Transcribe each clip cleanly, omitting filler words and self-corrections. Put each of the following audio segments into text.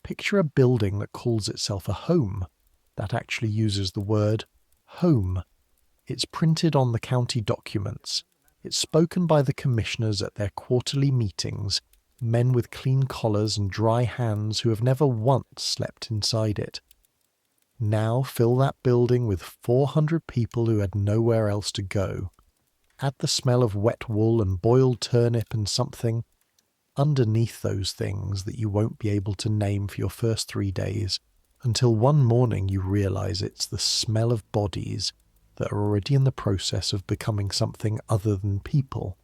Picture a building that calls itself a home, that actually uses the word home. It's printed on the county documents. It's spoken by the commissioners at their quarterly meetings, men with clean collars and dry hands who have never once slept inside it. Now fill that building with 400 people who had nowhere else to go. Add the smell of wet wool and boiled turnip and something underneath those things that you won't be able to name for your first 3 days, until one morning you realise it's the smell of bodies that are already in the process of becoming something other than people.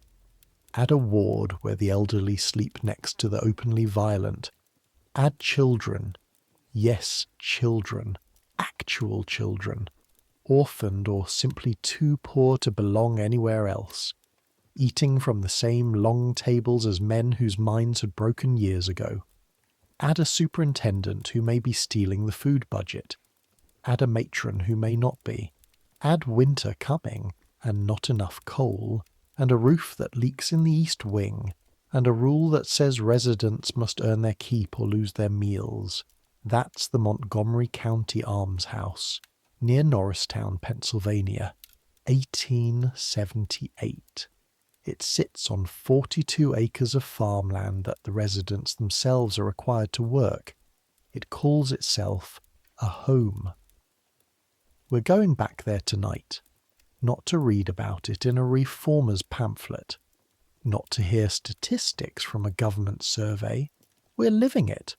Add a ward where the elderly sleep next to the openly violent. Add children. Yes, children. Actual children. Orphaned or simply too poor to belong anywhere else. Eating from the same long tables as men whose minds had broken years ago. Add a superintendent who may be stealing the food budget. Add a matron who may not be. Add winter coming, and not enough coal, and a roof that leaks in the east wing, and a rule that says residents must earn their keep or lose their meals. That's the Montgomery County Almshouse, near Norristown, Pennsylvania, 1878. It sits on 42 acres of farmland that the residents themselves are required to work. It calls itself a home. We're going back there tonight, not to read about it in a reformer's pamphlet, not to hear statistics from a government survey. We're living it.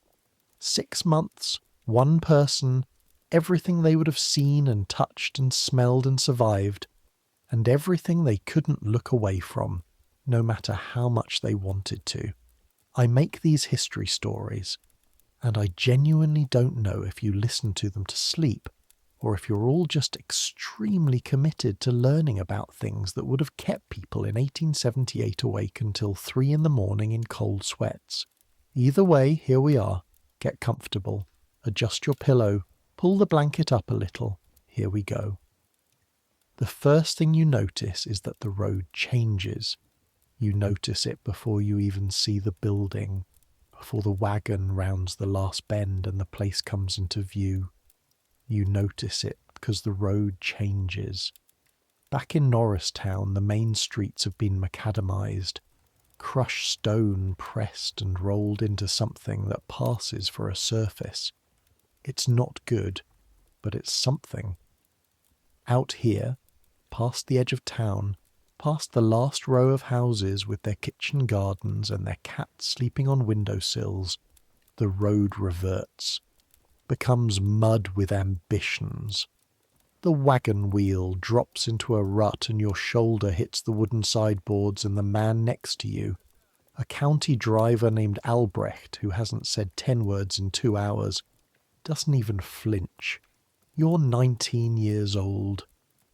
6 months, one person, everything they would have seen and touched and smelled and survived, and everything they couldn't look away from, no matter how much they wanted to. I make these history stories, and I genuinely don't know if you listen to them to sleep, or if you're all just extremely committed to learning about things that would have kept people in 1878 awake until 3 in the morning in cold sweats. Either way, here we are. Get comfortable. Adjust your pillow. Pull the blanket up a little. Here we go. The first thing you notice is that the road changes. You notice it before you even see the building, before the wagon rounds the last bend and the place comes into view. You notice it because the road changes. Back in Norristown, the main streets have been macadamized, crushed stone pressed and rolled into something that passes for a surface. It's not good, but it's something. Out here, past the edge of town, past the last row of houses with their kitchen gardens and their cats sleeping on windowsills, the road reverts, becomes mud with ambitions. The wagon wheel drops into a rut and your shoulder hits the wooden sideboards, and the man next to you, a county driver named Albrecht who hasn't said 10 words in 2 hours, doesn't even flinch. You're 19 years old.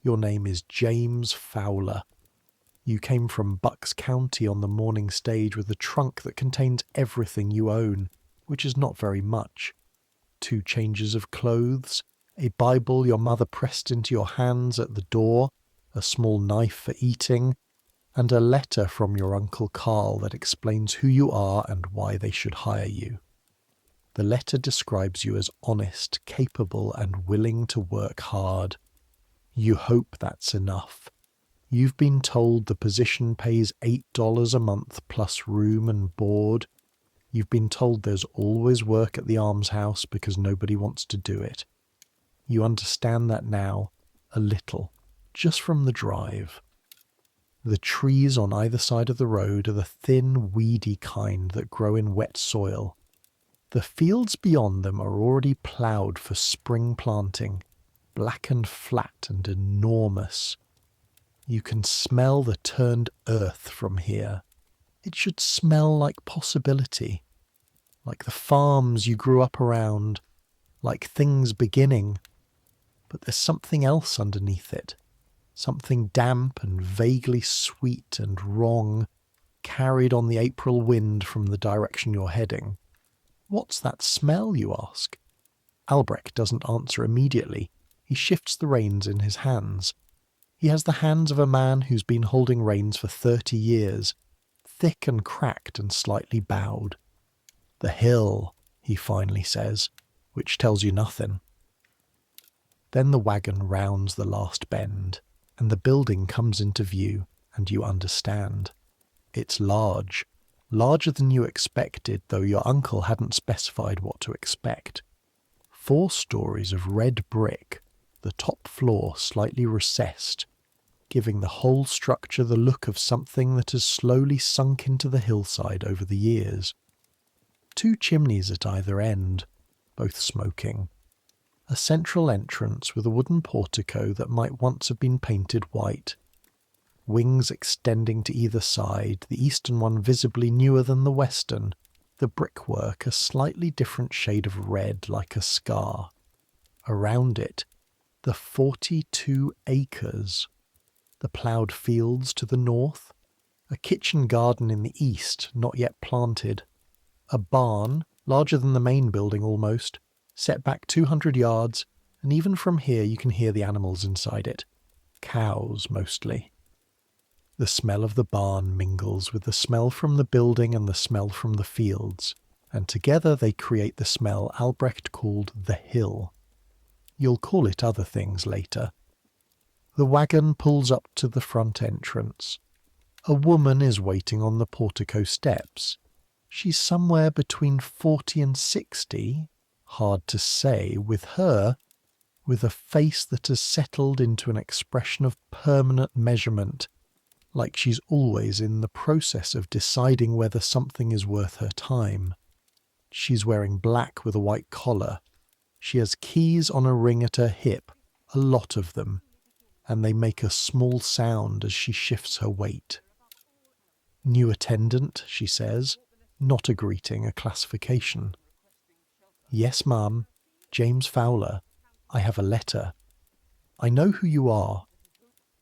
Your name is James Fowler. You came from Bucks County on the morning stage with a trunk that contains everything you own, which is not very much. 2 changes of clothes, a Bible your mother pressed into your hands at the door, a small knife for eating, and a letter from your Uncle Carl that explains who you are and why they should hire you. The letter describes you as honest, capable, and willing to work hard. You hope that's enough. You've been told the position pays $8 a month plus room and board. You've been told there's always work at the almshouse because nobody wants to do it. You understand that now, a little, just from the drive. The trees on either side of the road are the thin, weedy kind that grow in wet soil. The fields beyond them are already ploughed for spring planting, black and flat and enormous. You can smell the turned earth from here. It should smell like possibility, like the farms you grew up around, like things beginning. But there's something else underneath it, something damp and vaguely sweet and wrong, carried on the April wind from the direction you're heading. What's that smell, you ask? Albrecht doesn't answer immediately. He shifts the reins in his hands. He has the hands of a man who's been holding reins for 30 years, thick and cracked and slightly bowed. The hill, he finally says, which tells you nothing. Then the wagon rounds the last bend, and the building comes into view, and you understand. It's large, larger than you expected, though your uncle hadn't specified what to expect. 4 stories of red brick, the top floor slightly recessed, giving the whole structure the look of something that has slowly sunk into the hillside over the years. 2 chimneys at either end, both smoking. A central entrance with a wooden portico that might once have been painted white. Wings extending to either side, the eastern one visibly newer than the western, the brickwork a slightly different shade of red like a scar. Around it, the 42 acres. The ploughed fields to the north, a kitchen garden in the east not yet planted, a barn, larger than the main building almost, set back 200 yards, and even from here you can hear the animals inside it. Cows, mostly. The smell of the barn mingles with the smell from the building and the smell from the fields, and together they create the smell Albrecht called the hill. You'll call it other things later. The wagon pulls up to the front entrance. A woman is waiting on the portico steps. She's somewhere between 40 and 60, hard to say, with a face that has settled into an expression of permanent measurement, like she's always in the process of deciding whether something is worth her time. She's wearing black with a white collar. She has keys on a ring at her hip, a lot of them, and they make a small sound as she shifts her weight. New attendant, she says, not a greeting, a classification. Yes, ma'am, James Fowler. I have a letter. I know who you are.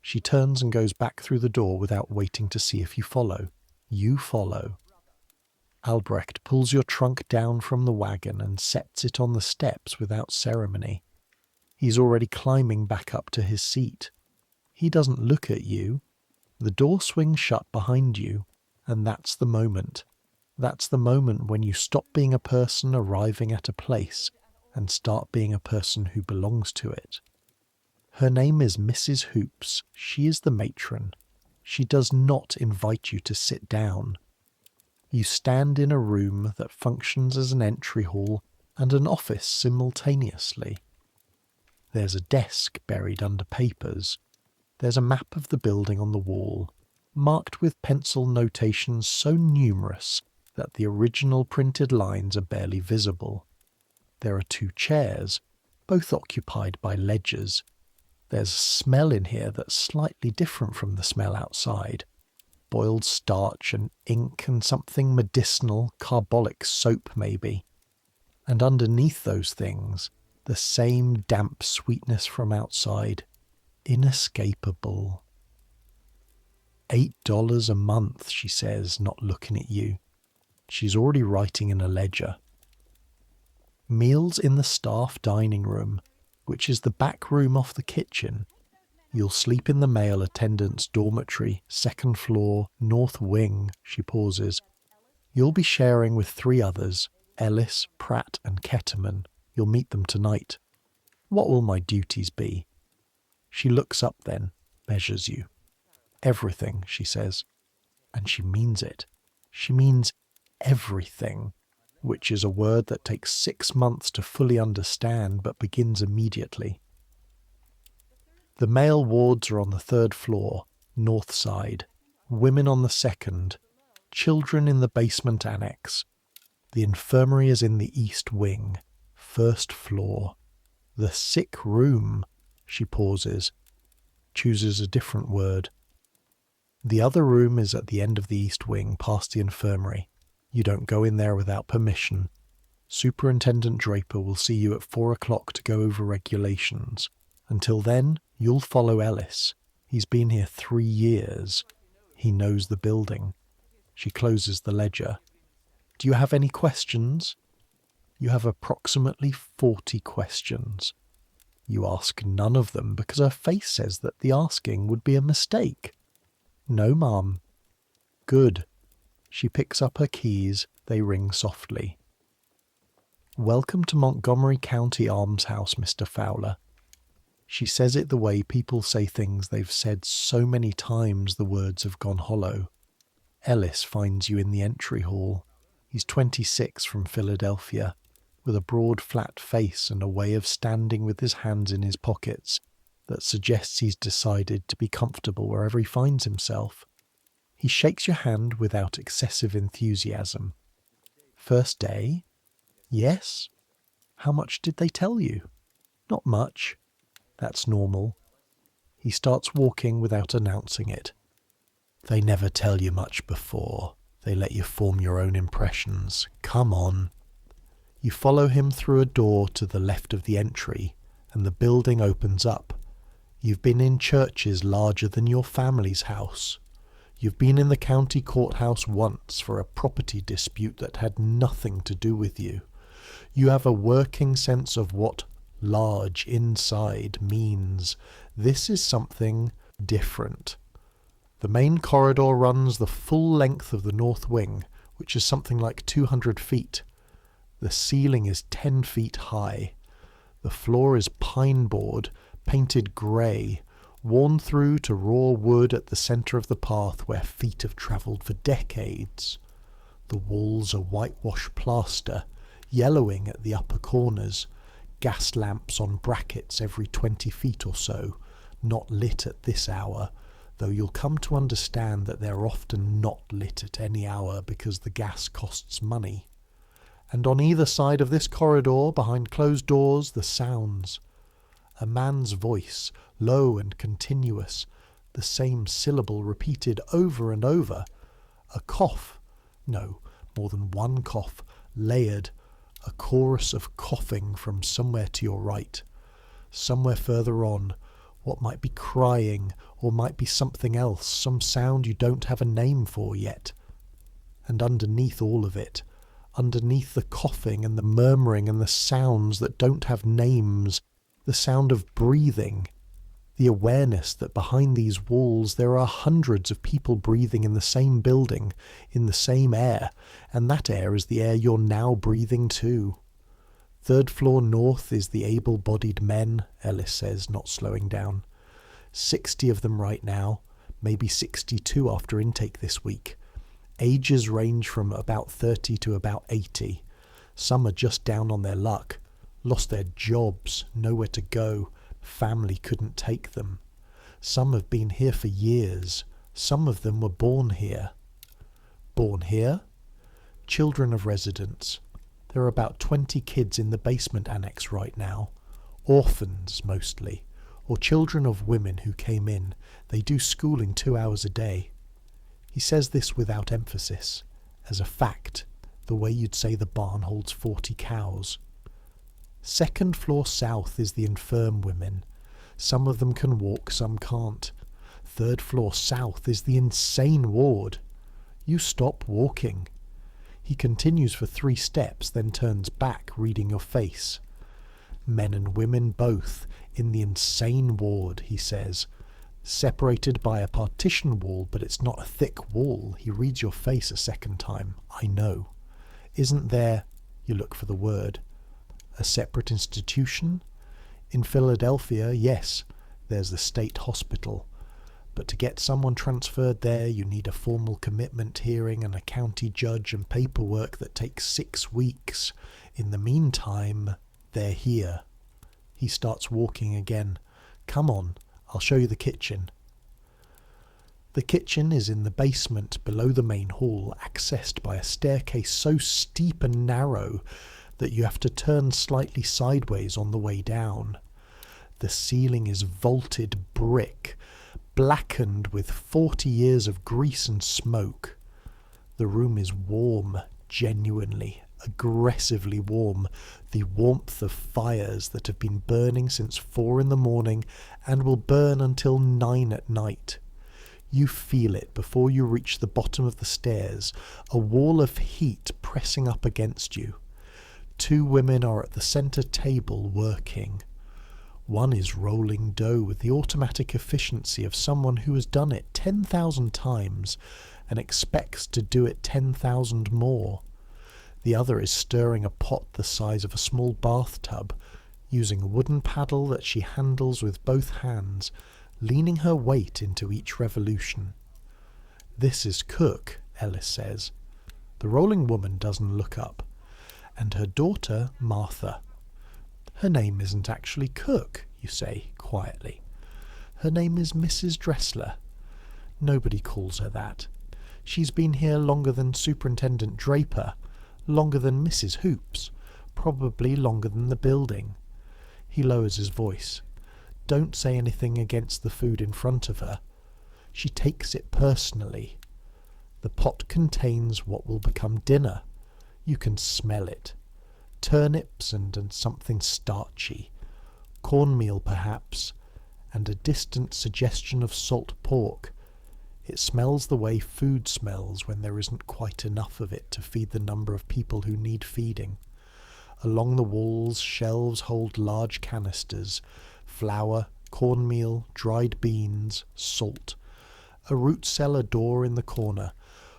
She turns and goes back through the door without waiting to see if you follow. You follow. Albrecht pulls your trunk down from the wagon and sets it on the steps without ceremony. He's already climbing back up to his seat. He doesn't look at you. The door swings shut behind you, and that's the moment. That's the moment when you stop being a person arriving at a place and start being a person who belongs to it. Her name is Mrs. Hoops. She is the matron. She does not invite you to sit down. You stand in a room that functions as an entry hall and an office simultaneously. There's a desk buried under papers. There's a map of the building on the wall, marked with pencil notations so numerous that the original printed lines are barely visible. There are 2 chairs, both occupied by ledgers. There's a smell in here that's slightly different from the smell outside. Boiled starch and ink and something medicinal, carbolic soap maybe. And underneath those things, the same damp sweetness from outside. Inescapable. $8 a month, she says, not looking at you. She's already writing in a ledger. Meals in the staff dining room, which is the back room off the kitchen. You'll sleep in the male attendant's dormitory, 2nd floor, north wing, she pauses. You'll be sharing with 3 others, Ellis, Pratt and Ketterman. You'll meet them tonight. What will my duties be? She looks up then, measures you. Everything, she says. And she means it. She means everything, which is a word that takes 6 months to fully understand but begins immediately. The male wards are on the 3rd floor, north side, women on the 2nd, children in the basement annex. The infirmary is in the east wing, 1st floor. The sick room, she pauses, chooses a different word. The other room is at the end of the east wing, past the infirmary. You don't go in there without permission. Superintendent Draper will see you at 4 o'clock to go over regulations. Until then, you'll follow Ellis. He's been here 3 years. He knows the building. She closes the ledger. Do you have any questions? You have approximately 40 questions. You ask none of them because her face says that the asking would be a mistake. No, ma'am. Good. She picks up her keys. They ring softly. "Welcome to Montgomery County Almshouse, Mr. Fowler." She says it the way people say things they've said so many times the words have gone hollow. Ellis finds you in the entry hall. He's 26 from Philadelphia, with a broad flat face and a way of standing with his hands in his pockets that suggests he's decided to be comfortable wherever he finds himself. He shakes your hand without excessive enthusiasm. "First day?" "Yes." "How much did they tell you?" "Not much." "That's normal." He starts walking without announcing it. "They never tell you much before. They let you form your own impressions. Come on." You follow him through a door to the left of the entry, and the building opens up. You've been in churches larger than your family's house. You've been in the county courthouse once for a property dispute that had nothing to do with you. You have a working sense of what large inside means. This is something different. The main corridor runs the full length of the north wing, which is something like 200 feet. The ceiling is 10 feet high. The floor is pine board, painted grey, worn through to raw wood at the centre of the path where feet have travelled for decades. The walls are whitewash plaster, yellowing at the upper corners, gas lamps on brackets every 20 feet or so, not lit at this hour, though you'll come to understand that they're often not lit at any hour because the gas costs money. And on either side of this corridor, behind closed doors, the sounds. A man's voice, low and continuous, the same syllable repeated over and over. A cough, no, more than one cough, layered, a chorus of coughing from somewhere to your right. Somewhere further on, what might be crying, or might be something else, some sound you don't have a name for yet. And underneath all of it, underneath the coughing and the murmuring and the sounds that don't have names, the sound of breathing, the awareness that behind these walls there are hundreds of people breathing in the same building, in the same air, and that air is the air you're now breathing too. "Third floor north is the able-bodied men," Ellis says, not slowing down. 60 of them right now, maybe 62 after intake this week. Ages range from about 30 to about 80. Some are just down on their luck, lost their jobs, nowhere to go, family couldn't take them. Some have been here for years. Some of them were born here. Born here? Children of residents. There are about 20 kids in the basement annex right now. Orphans, mostly, or children of women who came in. They do schooling 2 hours a day. He says this without emphasis, as a fact, the way you'd say the barn holds 40 cows. Second floor south is the infirm women. Some of them can walk, some can't. Third floor south is the insane ward. You stop walking. He continues for 3 steps, then turns back, reading your face. Men and women both, in the insane ward, he says. Separated by a partition wall, but it's not a thick wall. He reads your face a second time. I know. Isn't there, you look for the word, a separate institution? In Philadelphia, yes, there's the state hospital. But to get someone transferred there, you need a formal commitment hearing and a county judge and paperwork that takes 6 weeks. In the meantime, they're here. He starts walking again. Come on, I'll show you the kitchen. The kitchen is in the basement below the main hall, accessed by a staircase so steep and narrow that you have to turn slightly sideways on the way down. The ceiling is vaulted brick, blackened with 40 years of grease and smoke. The room is warm, genuinely, aggressively warm, the warmth of fires that have been burning since 4 in the morning and will burn until 9 at night. You feel it before you reach the bottom of the stairs, a wall of heat pressing up against you. 2 women are at the centre table working. One is rolling dough with the automatic efficiency of someone who has done it 10,000 times and expects to do it 10,000 more. The other is stirring a pot the size of a small bathtub, using a wooden paddle that she handles with both hands, leaning her weight into each revolution. "This is Cook," Ellis says. The rolling woman doesn't look up. "And her daughter, Martha." "Her name isn't actually Cook," you say quietly. "Her name is Mrs. Dressler. Nobody calls her that. She's been here longer than Superintendent Draper, longer than Mrs. Hoops, probably longer than the building." He lowers his voice. "Don't say anything against the food in front of her. She takes it personally. The pot contains what will become dinner. You can smell it. Turnips and something starchy. Cornmeal, perhaps, and a distant suggestion of salt pork. It smells the way food smells when there isn't quite enough of it to feed the number of people who need feeding. Along the walls, shelves hold large canisters, flour, cornmeal, dried beans, salt. A root cellar door in the corner,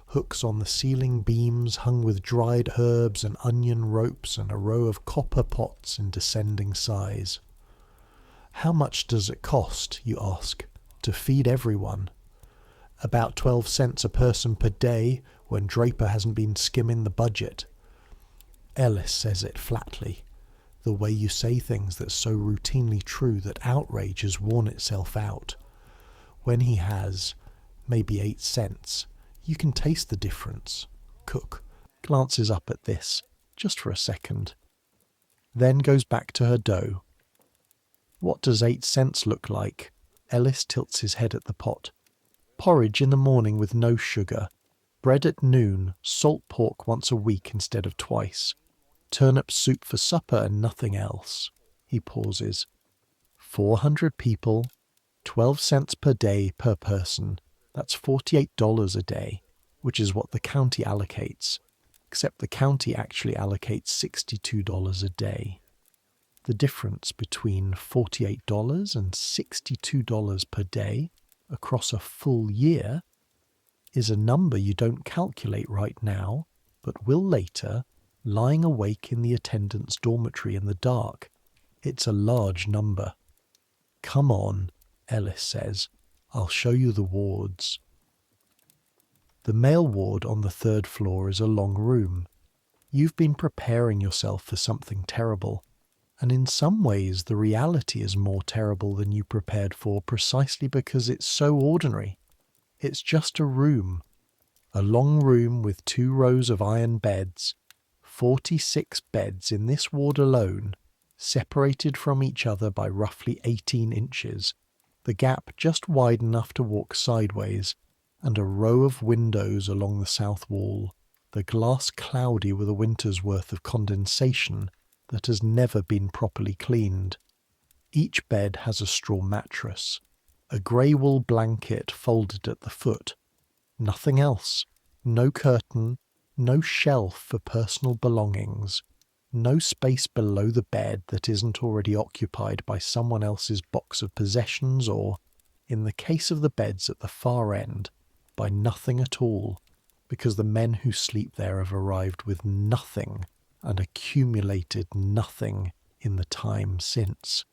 hooks on the ceiling beams hung with dried herbs and onion ropes, and a row of copper pots in descending size. "How much does it cost," you ask, "to feed everyone?" "About 12 cents a person per day, when Draper hasn't been skimming the budget." Ellis says it flatly, the way you say things that's so routinely true that outrage has worn itself out. When he has, maybe 8 cents, you can taste the difference. Cook glances up at this, just for a second, then goes back to her dough. "What does 8 cents look like?" Ellis tilts his head at the pot. "Porridge in the morning with no sugar. Bread at noon, salt pork once a week instead of twice. Turnip soup for supper and nothing else." He pauses. 400 people, 12 cents per day per person. That's $48 a day, which is what the county allocates, except the county actually allocates $62 a day. The difference between $48 and $62 per day across a full year is a number you don't calculate right now, but will later, lying awake in the attendant's dormitory in the dark. It's a large number. "Come on," Ellis says. "I'll show you the wards." The male ward on the 3rd floor is a long room. You've been preparing yourself for something terrible, and in some ways the reality is more terrible than you prepared for precisely because it's so ordinary. It's just a room. A long room with 2 rows of iron beds. 46 beds in this ward alone, separated from each other by roughly 18 inches, the gap just wide enough to walk sideways, and a row of windows along the south wall, the glass cloudy with a winter's worth of condensation that has never been properly cleaned. Each bed has a straw mattress, a grey wool blanket folded at the foot. Nothing else. No curtain, no shelf for personal belongings, no space below the bed that isn't already occupied by someone else's box of possessions or, in the case of the beds at the far end, by nothing at all, because the men who sleep there have arrived with nothing and accumulated nothing in the time since.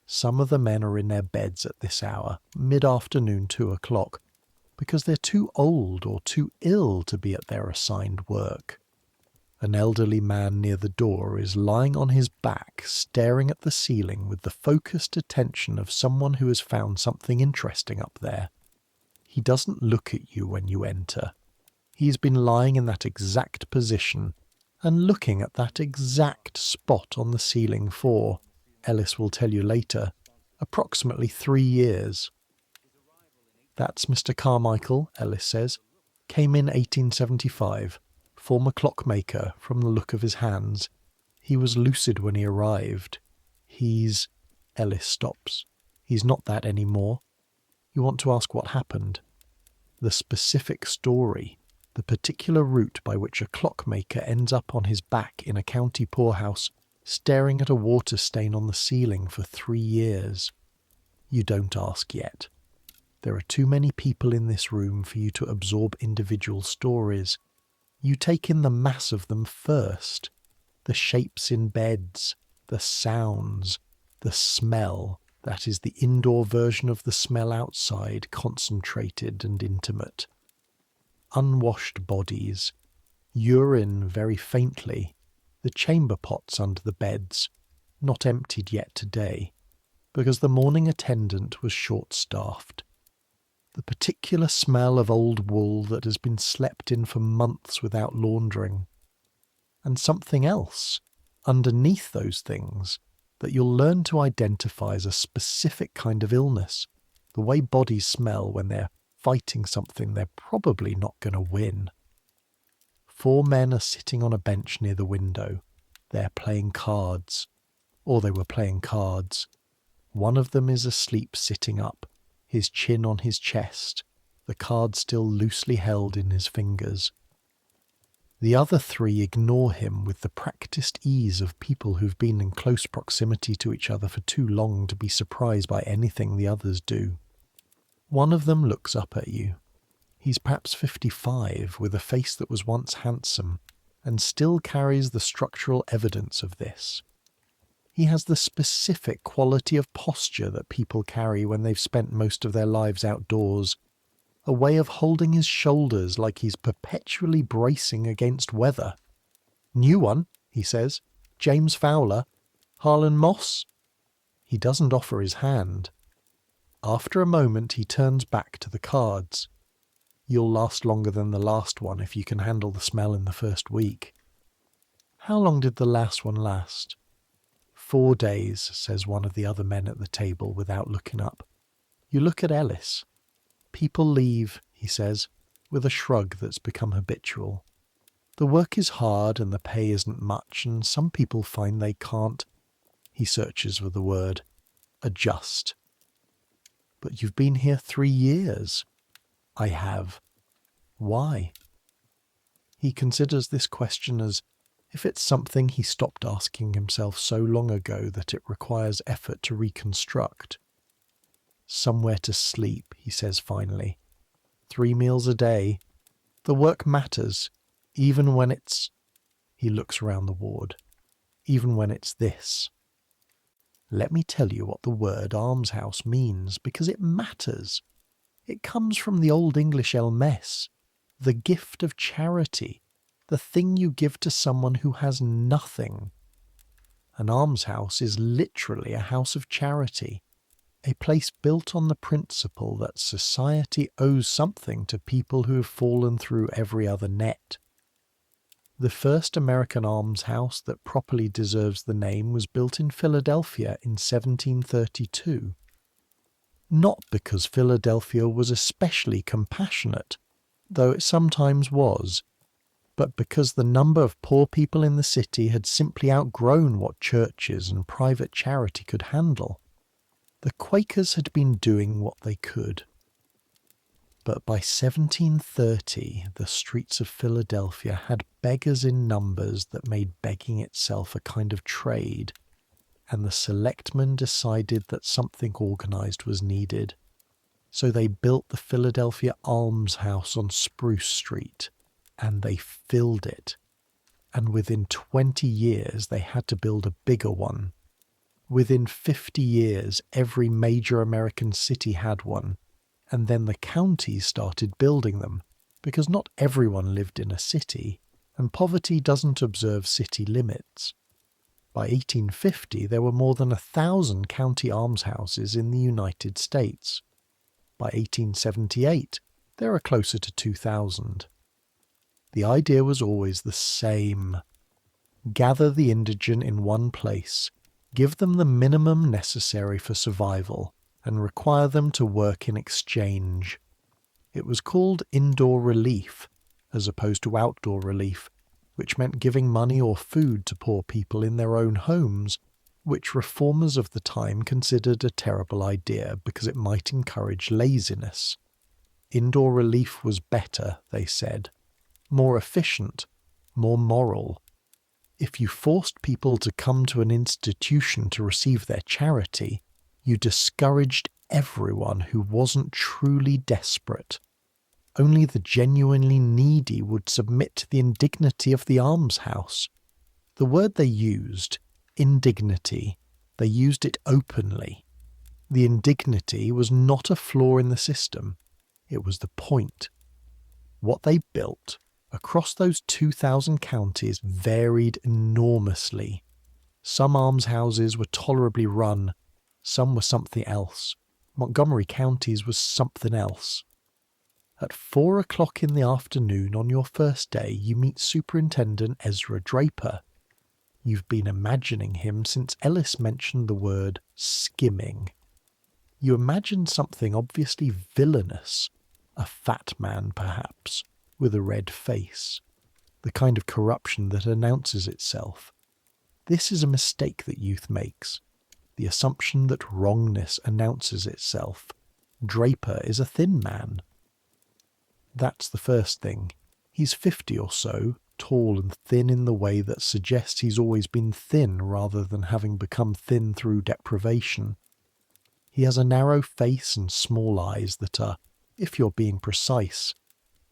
Some of the men are in their beds at this hour, mid-afternoon, 2 o'clock, because they're too old or too ill to be at their assigned work. An elderly man near the door is lying on his back, staring at the ceiling with the focused attention of someone who has found something interesting up there. He doesn't look at you when you enter. He's been lying in that exact position and looking at that exact spot on the ceiling for, Ellis will tell you later, approximately 3 years. "That's Mr. Carmichael," Ellis says. "Came in 1875. Former clockmaker, from the look of his hands. He was lucid when he arrived. He's..." Ellis stops. "He's not that anymore. You want to ask what happened?" The specific story, the particular route by which a clockmaker ends up on his back in a county poorhouse, staring at a water stain on the ceiling for 3 years. You don't ask yet. There are too many people in this room for you to absorb individual stories. You take in the mass of them first, the shapes in beds, the sounds, the smell, that is the indoor version of the smell outside, concentrated and intimate. Unwashed bodies, urine very faintly, the chamber pots under the beds, not emptied yet today, because the morning attendant was short-staffed. The particular smell of old wool that has been slept in for months without laundering. And something else, underneath those things, that you'll learn to identify as a specific kind of illness, the way bodies smell when they're fighting something they're probably not going to win. 4 men are sitting on a bench near the window. They're playing cards. Or they were playing cards. One of them is asleep sitting up, his chin on his chest, the card still loosely held in his fingers. The other 3 ignore him with the practiced ease of people who've been in close proximity to each other for too long to be surprised by anything the others do. One of them looks up at you. He's perhaps 55, with a face that was once handsome, and still carries the structural evidence of this. He has the specific quality of posture that people carry when they've spent most of their lives outdoors, a way of holding his shoulders like he's perpetually bracing against weather. "New one," he says. "James Fowler. Harlan Moss?" He doesn't offer his hand. After a moment he turns back to the cards. "You'll last longer than the last one if you can handle the smell in the first week." "How long did the last one last?" 4 days, says one of the other men at the table without looking up. You look at Ellis. "People leave," he says, with a shrug that's become habitual. "The work is hard and the pay isn't much, and some people find they can't," he searches for the word, "adjust." "But you've been here 3 years." "I have." "Why?" He considers this question as if it's something he stopped asking himself so long ago that it requires effort to reconstruct. "Somewhere to sleep," he says finally. 3 meals a day. The work matters, even when it's... He looks around the ward. "Even when it's this." Let me tell you what the word almshouse means, because it matters. It comes from the Old English elmes, the gift of charity, the thing you give to someone who has nothing. An almshouse is literally a house of charity, a place built on the principle that society owes something to people who have fallen through every other net. The first American almshouse that properly deserves the name was built in Philadelphia in 1732. Not because Philadelphia was especially compassionate, though it sometimes was, but because the number of poor people in the city had simply outgrown what churches and private charity could handle. The Quakers had been doing what they could. But by 1730, the streets of Philadelphia had beggars in numbers that made begging itself a kind of trade, and the selectmen decided that something organised was needed. So they built the Philadelphia Almshouse on Spruce Street, and they filled it. And within 20 years, they had to build a bigger one. Within 50 years, every major American city had one, and then the counties started building them, because not everyone lived in a city, and poverty doesn't observe city limits. By 1850, there were more than 1,000 county almshouses in the United States. By 1878, there are closer to 2,000. The idea was always the same. Gather the indigent in one place, give them the minimum necessary for survival, and require them to work in exchange. It was called indoor relief, as opposed to outdoor relief, which meant giving money or food to poor people in their own homes, which reformers of the time considered a terrible idea because it might encourage laziness. Indoor relief was better, they said, more efficient, more moral. If you forced people to come to an institution to receive their charity, you discouraged everyone who wasn't truly desperate. Only the genuinely needy would submit to the indignity of the almshouse. The word they used, indignity, they used it openly. The indignity was not a flaw in the system. It was the point. What they built across those 2,000 counties varied enormously. Some almshouses were tolerably run, some were something else. Montgomery County's was something else. At 4 o'clock in the afternoon on your first day, you meet Superintendent Ezra Draper. You've been imagining him since Ellis mentioned the word skimming. You imagine something obviously villainous, a fat man perhaps, with a red face, the kind of corruption that announces itself. This is a mistake that youth makes, the assumption that wrongness announces itself. Draper is a thin man. That's the first thing. He's 50 or so, tall and thin in the way that suggests he's always been thin rather than having become thin through deprivation. He has a narrow face and small eyes that are, if you're being precise,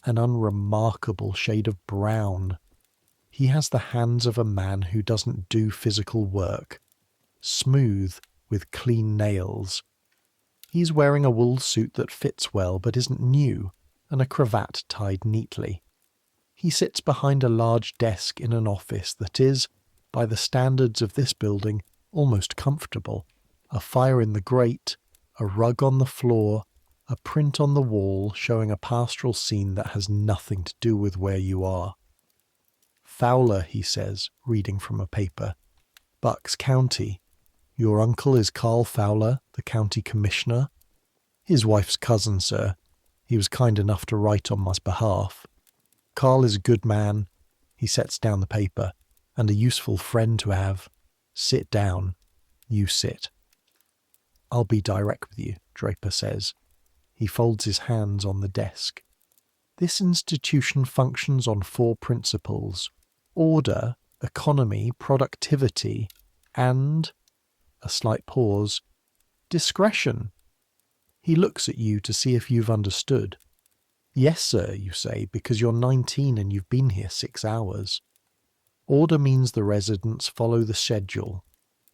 an unremarkable shade of brown. He has the hands of a man who doesn't do physical work, smooth with clean nails. He's wearing a wool suit that fits well but isn't new, and a cravat tied neatly. He sits behind a large desk in an office that is, by the standards of this building, almost comfortable. A fire in the grate, a rug on the floor, a print on the wall showing a pastoral scene that has nothing to do with where you are. Fowler, he says, reading from a paper. Bucks County. Your uncle is Carl Fowler, the county commissioner? His wife's cousin, sir. He was kind enough to write on my behalf. Carl is a good man. He sets down the paper. And a useful friend to have. Sit down. You sit. I'll be direct with you, Draper says. He folds his hands on the desk. This institution functions on 4 principles: order, economy, productivity, and, a slight pause, discretion. He looks at you to see if you've understood. Yes, sir, you say, because you're 19 and you've been here 6 hours. Order means the residents follow the schedule.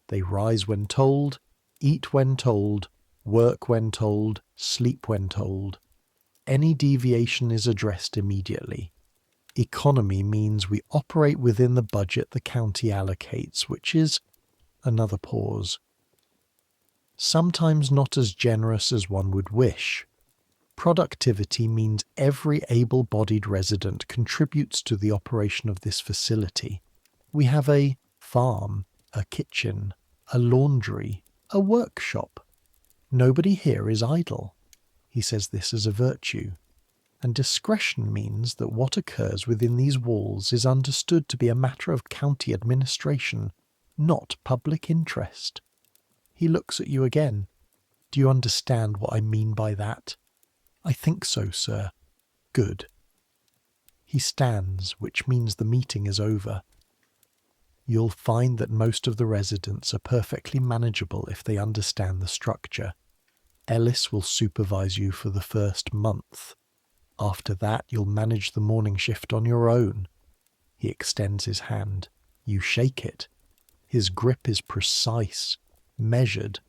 They rise when told, eat when told, work when told, sleep when told. Any deviation is addressed immediately. Economy means we operate within the budget the county allocates, which is another pause. Sometimes not as generous as one would wish. Productivity means every able-bodied resident contributes to the operation of this facility. We have a farm, a kitchen, a laundry, a workshop. Nobody here is idle. He says this as a virtue. And discretion means that what occurs within these walls is understood to be a matter of county administration, not public interest. He looks at you again. Do you understand what I mean by that? I think so, sir. Good. He stands, which means the meeting is over. You'll find that most of the residents are perfectly manageable if they understand the structure. Ellis will supervise you for the first month. After that, you'll manage the morning shift on your own. He extends his hand. You shake it. His grip is precise, measured,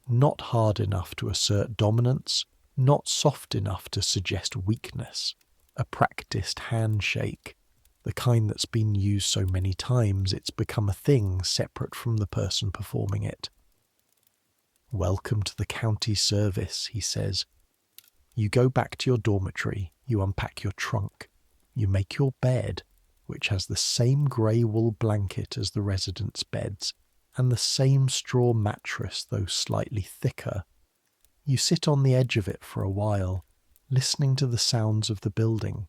not hard enough to assert dominance, not soft enough to suggest weakness. A practiced handshake, the kind that's been used so many times it's become a thing separate from the person performing it. Welcome to the county service, he says. You go back to your dormitory, you unpack your trunk, you make your bed, which has the same grey wool blanket as the residents' beds, and the same straw mattress, though slightly thicker. You sit on the edge of it for a while, listening to the sounds of the building,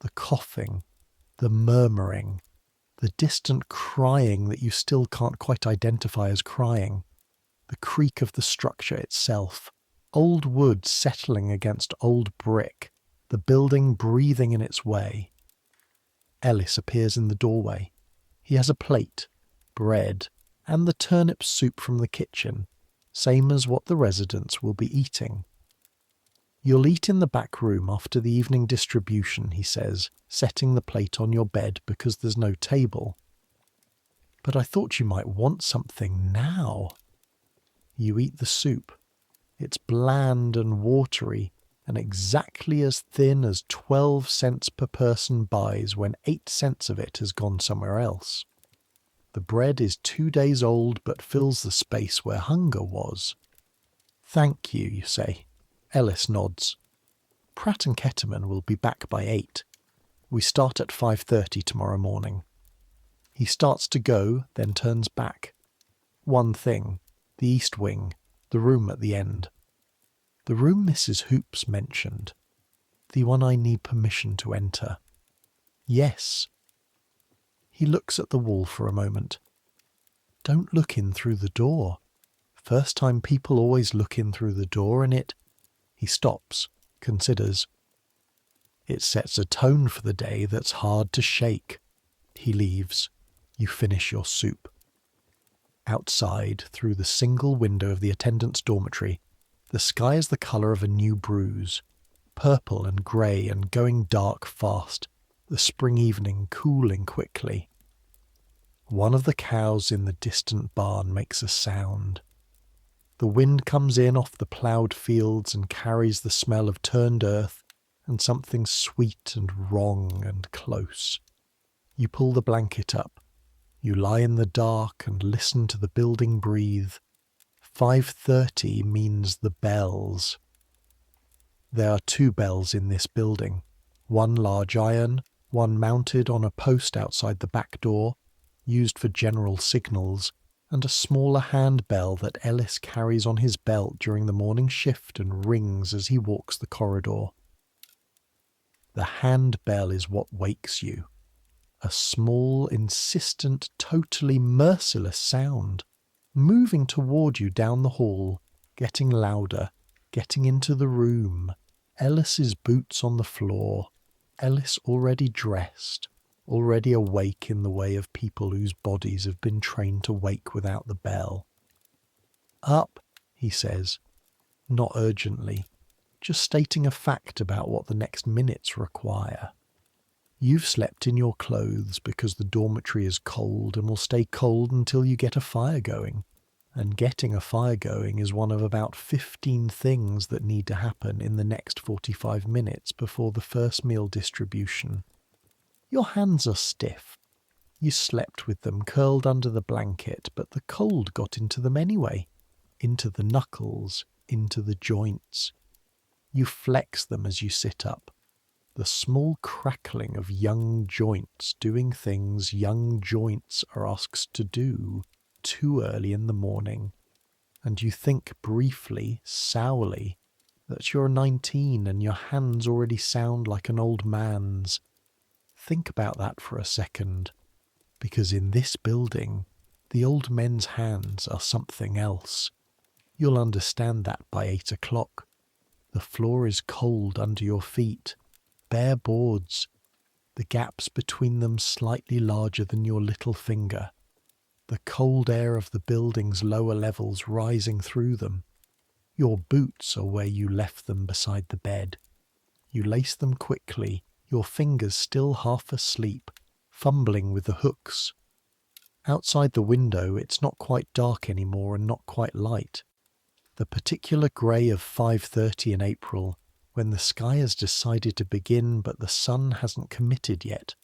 the coughing, the murmuring, the distant crying that you still can't quite identify as crying, the creak of the structure itself, old wood settling against old brick, the building breathing in its way. Ellis appears in the doorway. He has a plate, bread, and the turnip soup from the kitchen, same as what the residents will be eating. You'll eat in the back room after the evening distribution, he says, setting the plate on your bed because there's no table. But I thought you might want something now. You eat the soup. It's bland and watery, and exactly as thin as 12 cents per person buys when 8 cents of it has gone somewhere else. The bread is 2 days old but fills the space where hunger was. Thank you, you say. Ellis nods. Pratt and Ketterman will be back by 8. We start at 5:30 tomorrow morning. He starts to go, then turns back. One thing, the east wing, the room at the end. The room Mrs. Hoops mentioned. The one I need permission to enter. Yes. He looks at the wall for a moment. Don't look in through the door. First time people always look in through the door and it... He stops, considers. It sets a tone for the day that's hard to shake. He leaves. You finish your soup. Outside, through the single window of the attendant's dormitory, the sky is the colour of a new bruise, purple and grey and going dark fast, the spring evening cooling quickly. One of the cows in the distant barn makes a sound. The wind comes in off the ploughed fields and carries the smell of turned earth and something sweet and wrong and close. You pull the blanket up. You lie in the dark and listen to the building breathe. 5:30 means the bells. There are 2 bells in this building, one large iron, one mounted on a post outside the back door, used for general signals, and a smaller handbell that Ellis carries on his belt during the morning shift and rings as he walks the corridor. The handbell is what wakes you. A small, insistent, totally merciless sound, moving toward you down the hall, getting louder, getting into the room. Ellis's boots on the floor. Ellis already dressed, already awake in the way of people whose bodies have been trained to wake without the bell. Up, he says, not urgently, just stating a fact about what the next minutes require. You've slept in your clothes because the dormitory is cold and will stay cold until you get a fire going. And getting a fire going is one of about 15 things that need to happen in the next 45 minutes before the first meal distribution. Your hands are stiff. You slept with them curled under the blanket, but the cold got into them anyway. Into the knuckles, into the joints. You flex them as you sit up. The small crackling of young joints doing things young joints are asked to do too early in the morning, and you think briefly, sourly, that you're 19 and your hands already sound like an old man's. Think about that for a second, because in this building, the old men's hands are something else. You'll understand that by 8 o'clock. The floor is cold under your feet. Bare boards, the gaps between them slightly larger than your little finger, the cold air of the building's lower levels rising through them. Your boots are where you left them beside the bed. You lace them quickly, your fingers still half asleep, fumbling with the hooks. Outside the window it's not quite dark anymore and not quite light. The particular grey of 5:30 in April, when the sky has decided to begin but the sun hasn't committed yet.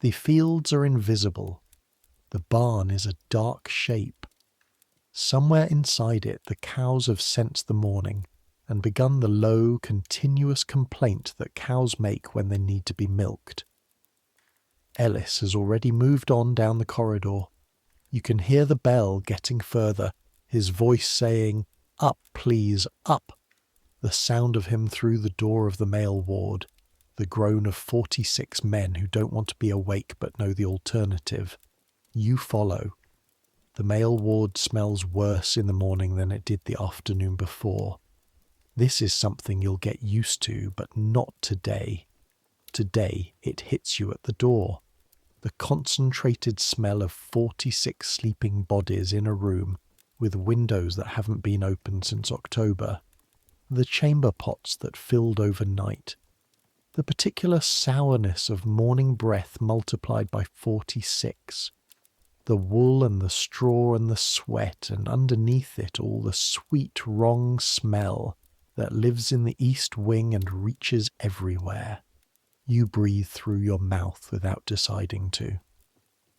The fields are invisible. The barn is a dark shape. Somewhere inside it the cows have sensed the morning and begun the low, continuous complaint that cows make when they need to be milked. Ellis has already moved on down the corridor. You can hear the bell getting further, his voice saying, "Up, please, up." The sound of him through the door of the male ward, the groan of 46 men who don't want to be awake but know the alternative. You follow. The male ward smells worse in the morning than it did the afternoon before. This is something you'll get used to, but not today. Today it hits you at the door. The concentrated smell of 46 sleeping bodies in a room with windows that haven't been opened since October. the chamber pots that filled overnight, the particular sourness of morning breath multiplied by 46, the wool and the straw and the sweat, and underneath it all the sweet wrong smell that lives in the east wing and reaches everywhere. You breathe through your mouth without deciding to.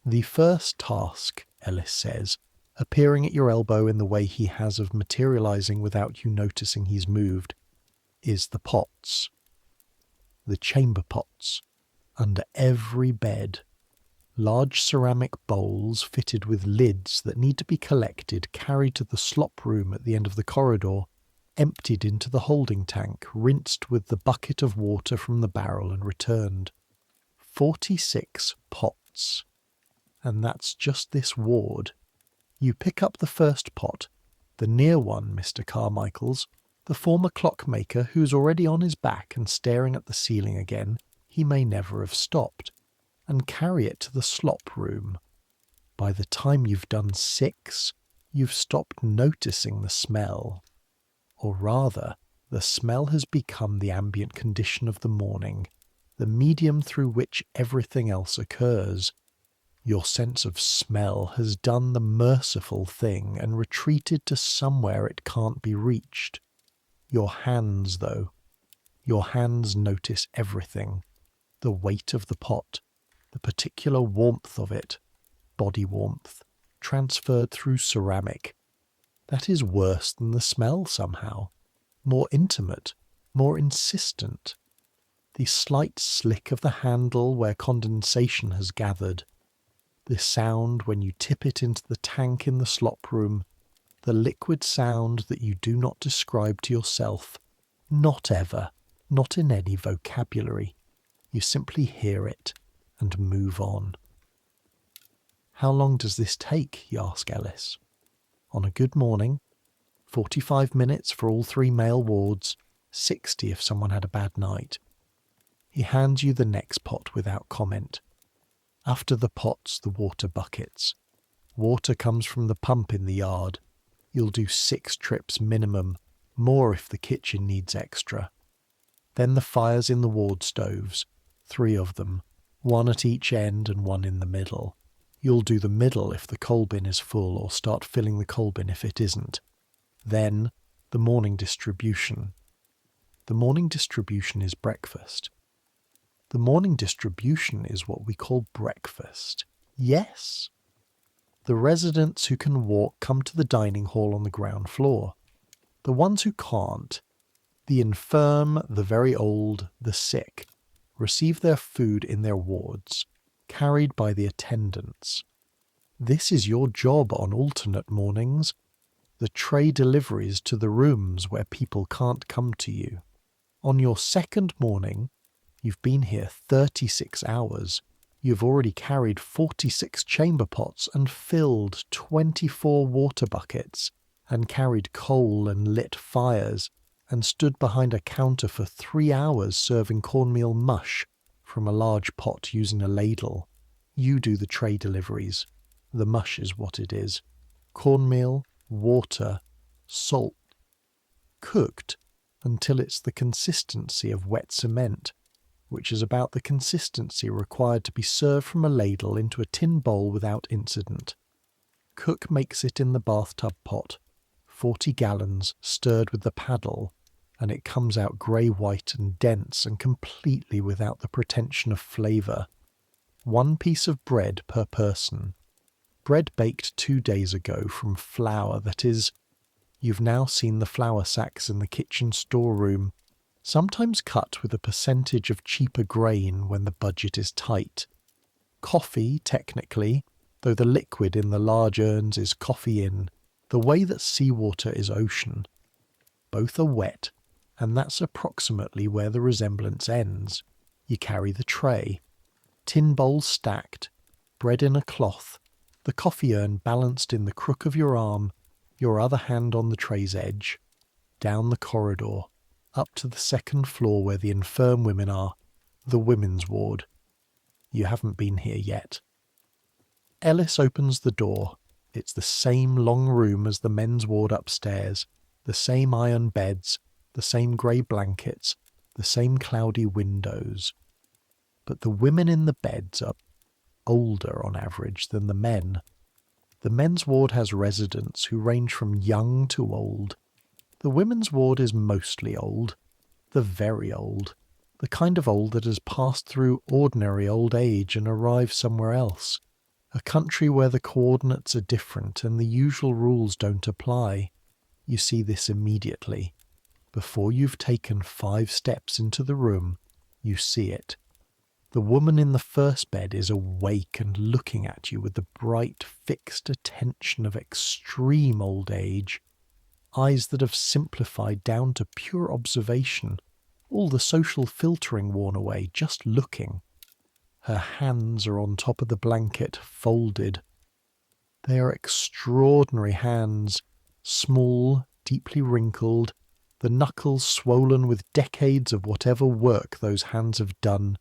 The first task, Ellis says, appearing at your elbow in the way he has of materializing without you noticing he's moved, is the pots. The chamber pots, under every bed. Large ceramic bowls fitted with lids that need to be collected, carried to the slop room at the end of the corridor, emptied into the holding tank, rinsed with the bucket of water from the barrel and returned. 46 pots. And that's just this ward. You pick up the first pot, the near one, Mr. Carmichael's, the former clockmaker who's already on his back and staring at the ceiling again, he may never have stopped, and carry it to the slop room. By the time you've done 6, you've stopped noticing the smell. Or rather, the smell has become the ambient condition of the morning, the medium through which everything else occurs. Your sense of smell has done the merciful thing and retreated to somewhere it can't be reached. Your hands, though. Your hands notice everything. The weight of the pot, the particular warmth of it, body warmth, transferred through ceramic. That is worse than the smell somehow. More intimate, more insistent. The slight slick of the handle where condensation has gathered. The sound when you tip it into the tank in the slop room. The liquid sound that you do not describe to yourself. Not ever. Not in any vocabulary. You simply hear it and move on. How long does this take? You ask Ellis. On a good morning, 45 minutes for all 3 male wards, 60 if someone had a bad night. He hands you the next pot without comment. After the pots, the water buckets. Water comes from the pump in the yard. You'll do 6 trips minimum, more if the kitchen needs extra. Then the fires in the ward stoves, 3 of them, 1 at each end and 1 in the middle. You'll do the middle if the coal bin is full, or start filling the coal bin if it isn't. Then, the morning distribution. The morning distribution is breakfast. The morning distribution is what we call breakfast. Yes. The residents who can walk come to the dining hall on the ground floor. The ones who can't, the infirm, the very old, the sick, receive their food in their wards, carried by the attendants. This is your job on alternate mornings, the tray deliveries to the rooms where people can't come to you. On your second morning, you've been here 36 hours. You've already carried 46 chamber pots and filled 24 water buckets, and carried coal and lit fires, and stood behind a counter for 3 hours serving cornmeal mush from a large pot using a ladle. You do the tray deliveries. The mush is what it is. Cornmeal, water, salt. Cooked until it's the consistency of wet cement, which is about the consistency required to be served from a ladle into a tin bowl without incident. Cook makes it in the bathtub pot, 40 gallons, stirred with the paddle, and it comes out grey-white and dense and completely without the pretension of flavour. 1 piece of bread per person. Bread baked 2 days ago from flour that is, you've now seen the flour sacks in the kitchen storeroom, sometimes cut with a percentage of cheaper grain when the budget is tight. Coffee, technically, though the liquid in the large urns is coffee in, the way that seawater is ocean. Both are wet, and that's approximately where the resemblance ends. You carry the tray. Tin bowls stacked, bread in a cloth, the coffee urn balanced in the crook of your arm, your other hand on the tray's edge, down the corridor, up to the 2nd floor where the infirm women are, the women's ward. You haven't been here yet. Ellis opens the door. It's the same long room as the men's ward upstairs, the same iron beds, the same grey blankets, the same cloudy windows. But the women in the beds are older on average than the men. The men's ward has residents who range from young to old. The women's ward is mostly old, the very old, the kind of old that has passed through ordinary old age and arrived somewhere else, a country where the coordinates are different and the usual rules don't apply. You see this immediately. Before you've taken 5 steps into the room, you see it. The woman in the first bed is awake and looking at you with the bright, fixed attention of extreme old age, eyes that have simplified down to pure observation, all the social filtering worn away, just looking. Her hands are on top of the blanket, folded. They are extraordinary hands, small, deeply wrinkled, the knuckles swollen with decades of whatever work those hands have done,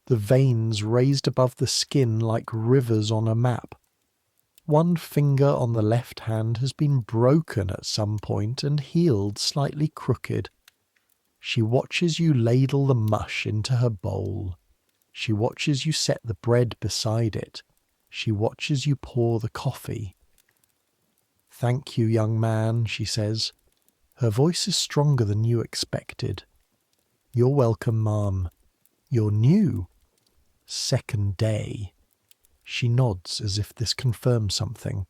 the veins raised above the skin like rivers on a map. One finger on the left hand has been broken at some point and healed slightly crooked. She watches you ladle the mush into her bowl. She watches you set the bread beside it. She watches you pour the coffee. "Thank you, young man," she says. Her voice is stronger than you expected. "You're welcome, ma'am. You're new. 2nd day." She nods as if this confirms something.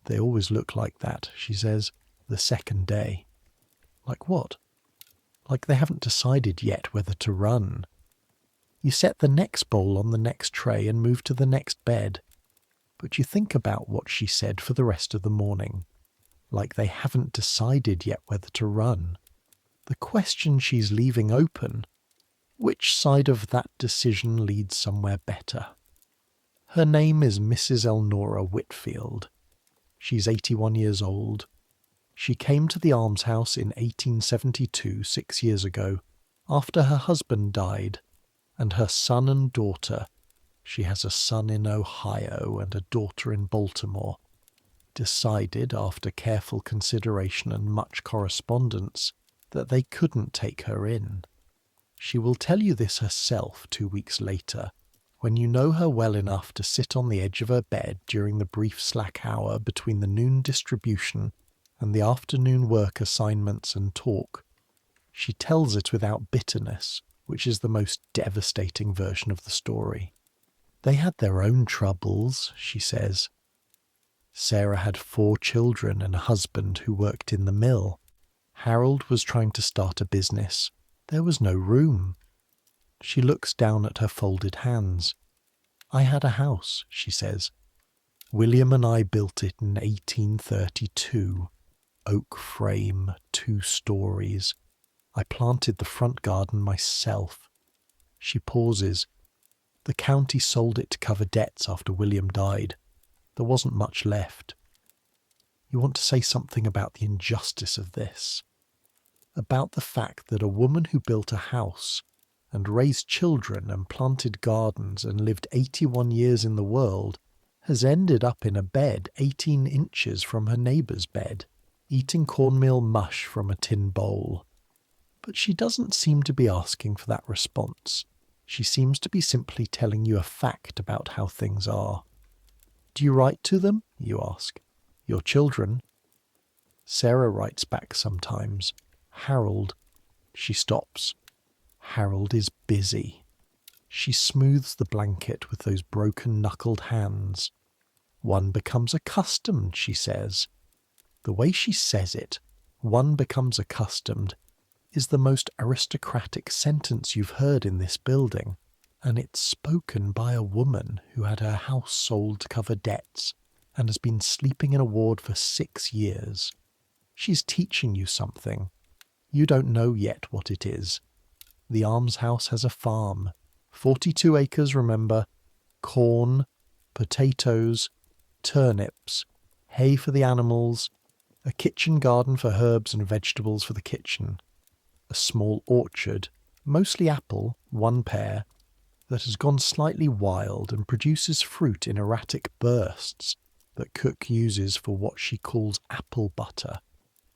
"They always look like that," she says. "The 2nd day." Like what? Like they haven't decided yet whether to run. You set the next bowl on the next tray and move to the next bed. But you think about what she said for the rest of the morning. Like they haven't decided yet whether to run. The question she's leaving open, which side of that decision leads somewhere better? Her name is Mrs. Elnora Whitfield. She's 81 years old. She came to the almshouse in 1872, 6 years ago, after her husband died, and her son and daughter, she has a son in Ohio and a daughter in Baltimore, decided, after careful consideration and much correspondence, that they couldn't take her in. She will tell you this herself 2 weeks later, when you know her well enough to sit on the edge of her bed during the brief slack hour between the noon distribution and the afternoon work assignments and talk. She tells it without bitterness, which is the most devastating version of the story. They had their own troubles, she says. Sarah had 4 children and a husband who worked in the mill. Harold was trying to start a business. There was no room. She looks down at her folded hands. "I had a house," she says. "William and I built it in 1832. Oak frame, 2 stories. I planted the front garden myself." She pauses. "The county sold it to cover debts after William died. There wasn't much left." You want to say something about the injustice of this. About the fact that a woman who built a house and raised children and planted gardens and lived 81 years in the world has ended up in a bed 18 inches from her neighbour's bed, eating cornmeal mush from a tin bowl. But she doesn't seem to be asking for that response. She seems to be simply telling you a fact about how things are. "Do you write to them?" you ask. "Your children?" Sarah writes back sometimes. "Harold." She stops. Harold is busy. She smooths the blanket with those broken-knuckled hands. "One becomes accustomed," she says. The way she says it, "one becomes accustomed," is the most aristocratic sentence you've heard in this building, and it's spoken by a woman who had her house sold to cover debts and has been sleeping in a ward for 6 years. She's teaching you something. You don't know yet what it is. The almshouse has a farm. 42 acres, remember. Corn, potatoes, turnips, hay for the animals, a kitchen garden for herbs and vegetables for the kitchen, a small orchard, mostly apple, 1 pear, that has gone slightly wild and produces fruit in erratic bursts that cook uses for what she calls apple butter.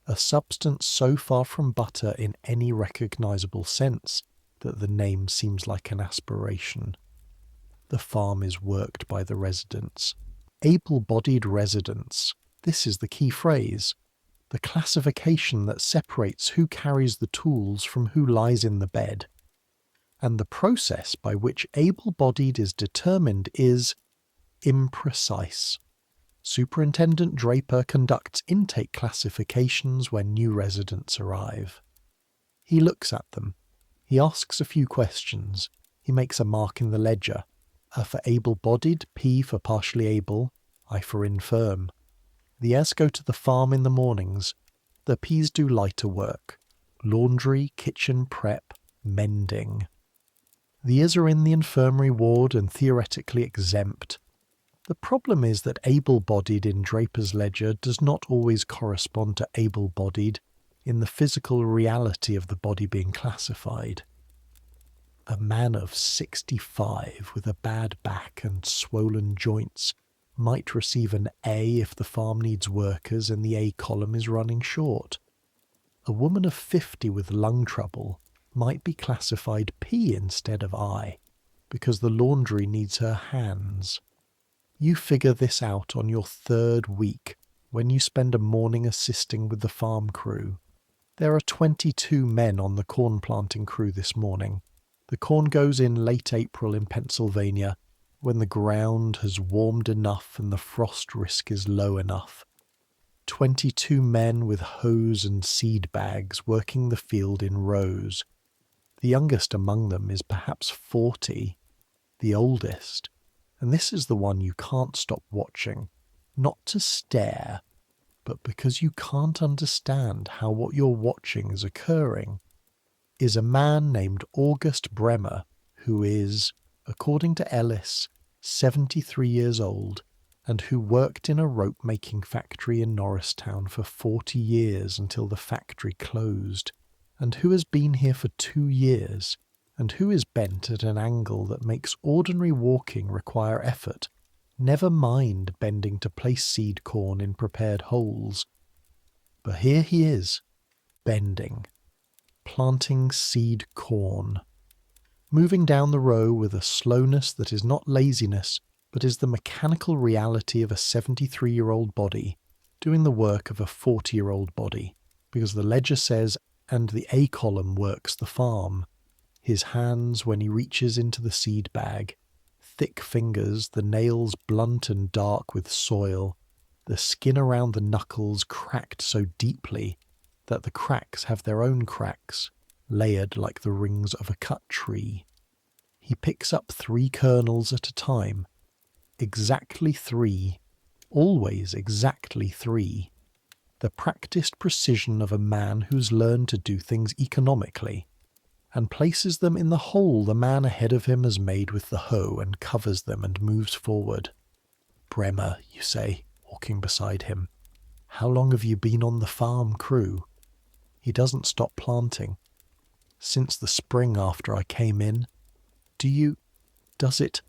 a substance so far from butter in any recognizable sense that the name seems like an aspiration. The farm is worked by the residents. Able-bodied residents. This is the key phrase. The classification that separates who carries the tools from who lies in the bed. And the process by which able-bodied is determined is imprecise. Superintendent Draper conducts intake classifications when new residents arrive. He looks at them. He asks a few questions. He makes a mark in the ledger. A for able-bodied, P for partially able, I for infirm. The S go to the farm in the mornings. The P's do lighter work. Laundry, kitchen prep, mending. The I's are in the infirmary ward and theoretically exempt. The problem is that able-bodied in Draper's ledger does not always correspond to able-bodied in the physical reality of the body being classified. A man of 65 with a bad back and swollen joints might receive an A if the farm needs workers and the A column is running short. A woman of 50 with lung trouble might be classified P instead of I, because the laundry needs her hands. You figure this out on your third week when you spend a morning assisting with the farm crew. There are 22 men on the corn planting crew this morning. The corn goes in late April in Pennsylvania, when the ground has warmed enough and the frost risk is low enough. 22 men with hoes and seed bags working the field in rows. The youngest among them is perhaps 40. The oldest, and this is the one you can't stop watching, not to stare, but because you can't understand how what you're watching is occurring, is a man named August Bremer, who is, according to Ellis, 73 years old, and who worked in a rope-making factory in Norristown for 40 years until the factory closed, and who has been here for 2 years, and who is bent at an angle that makes ordinary walking require effort, never mind bending to place seed corn in prepared holes. But here he is, bending, planting seed corn, moving down the row with a slowness that is not laziness, but is the mechanical reality of a 73-year-old body doing the work of a 40-year-old body, because the ledger says, and the A column works the farm. His hands when he reaches into the seed bag, thick fingers, the nails blunt and dark with soil, the skin around the knuckles cracked so deeply that the cracks have their own cracks, layered like the rings of a cut tree. He picks up 3 kernels at a time, exactly 3, always exactly 3. The practiced precision of a man who's learned to do things economically, and places them in the hole the man ahead of him has made with the hoe and covers them and moves forward. Bremer, you say, walking beside him. How long have you been on the farm crew? He doesn't stop planting. Since the spring after I came in. Does it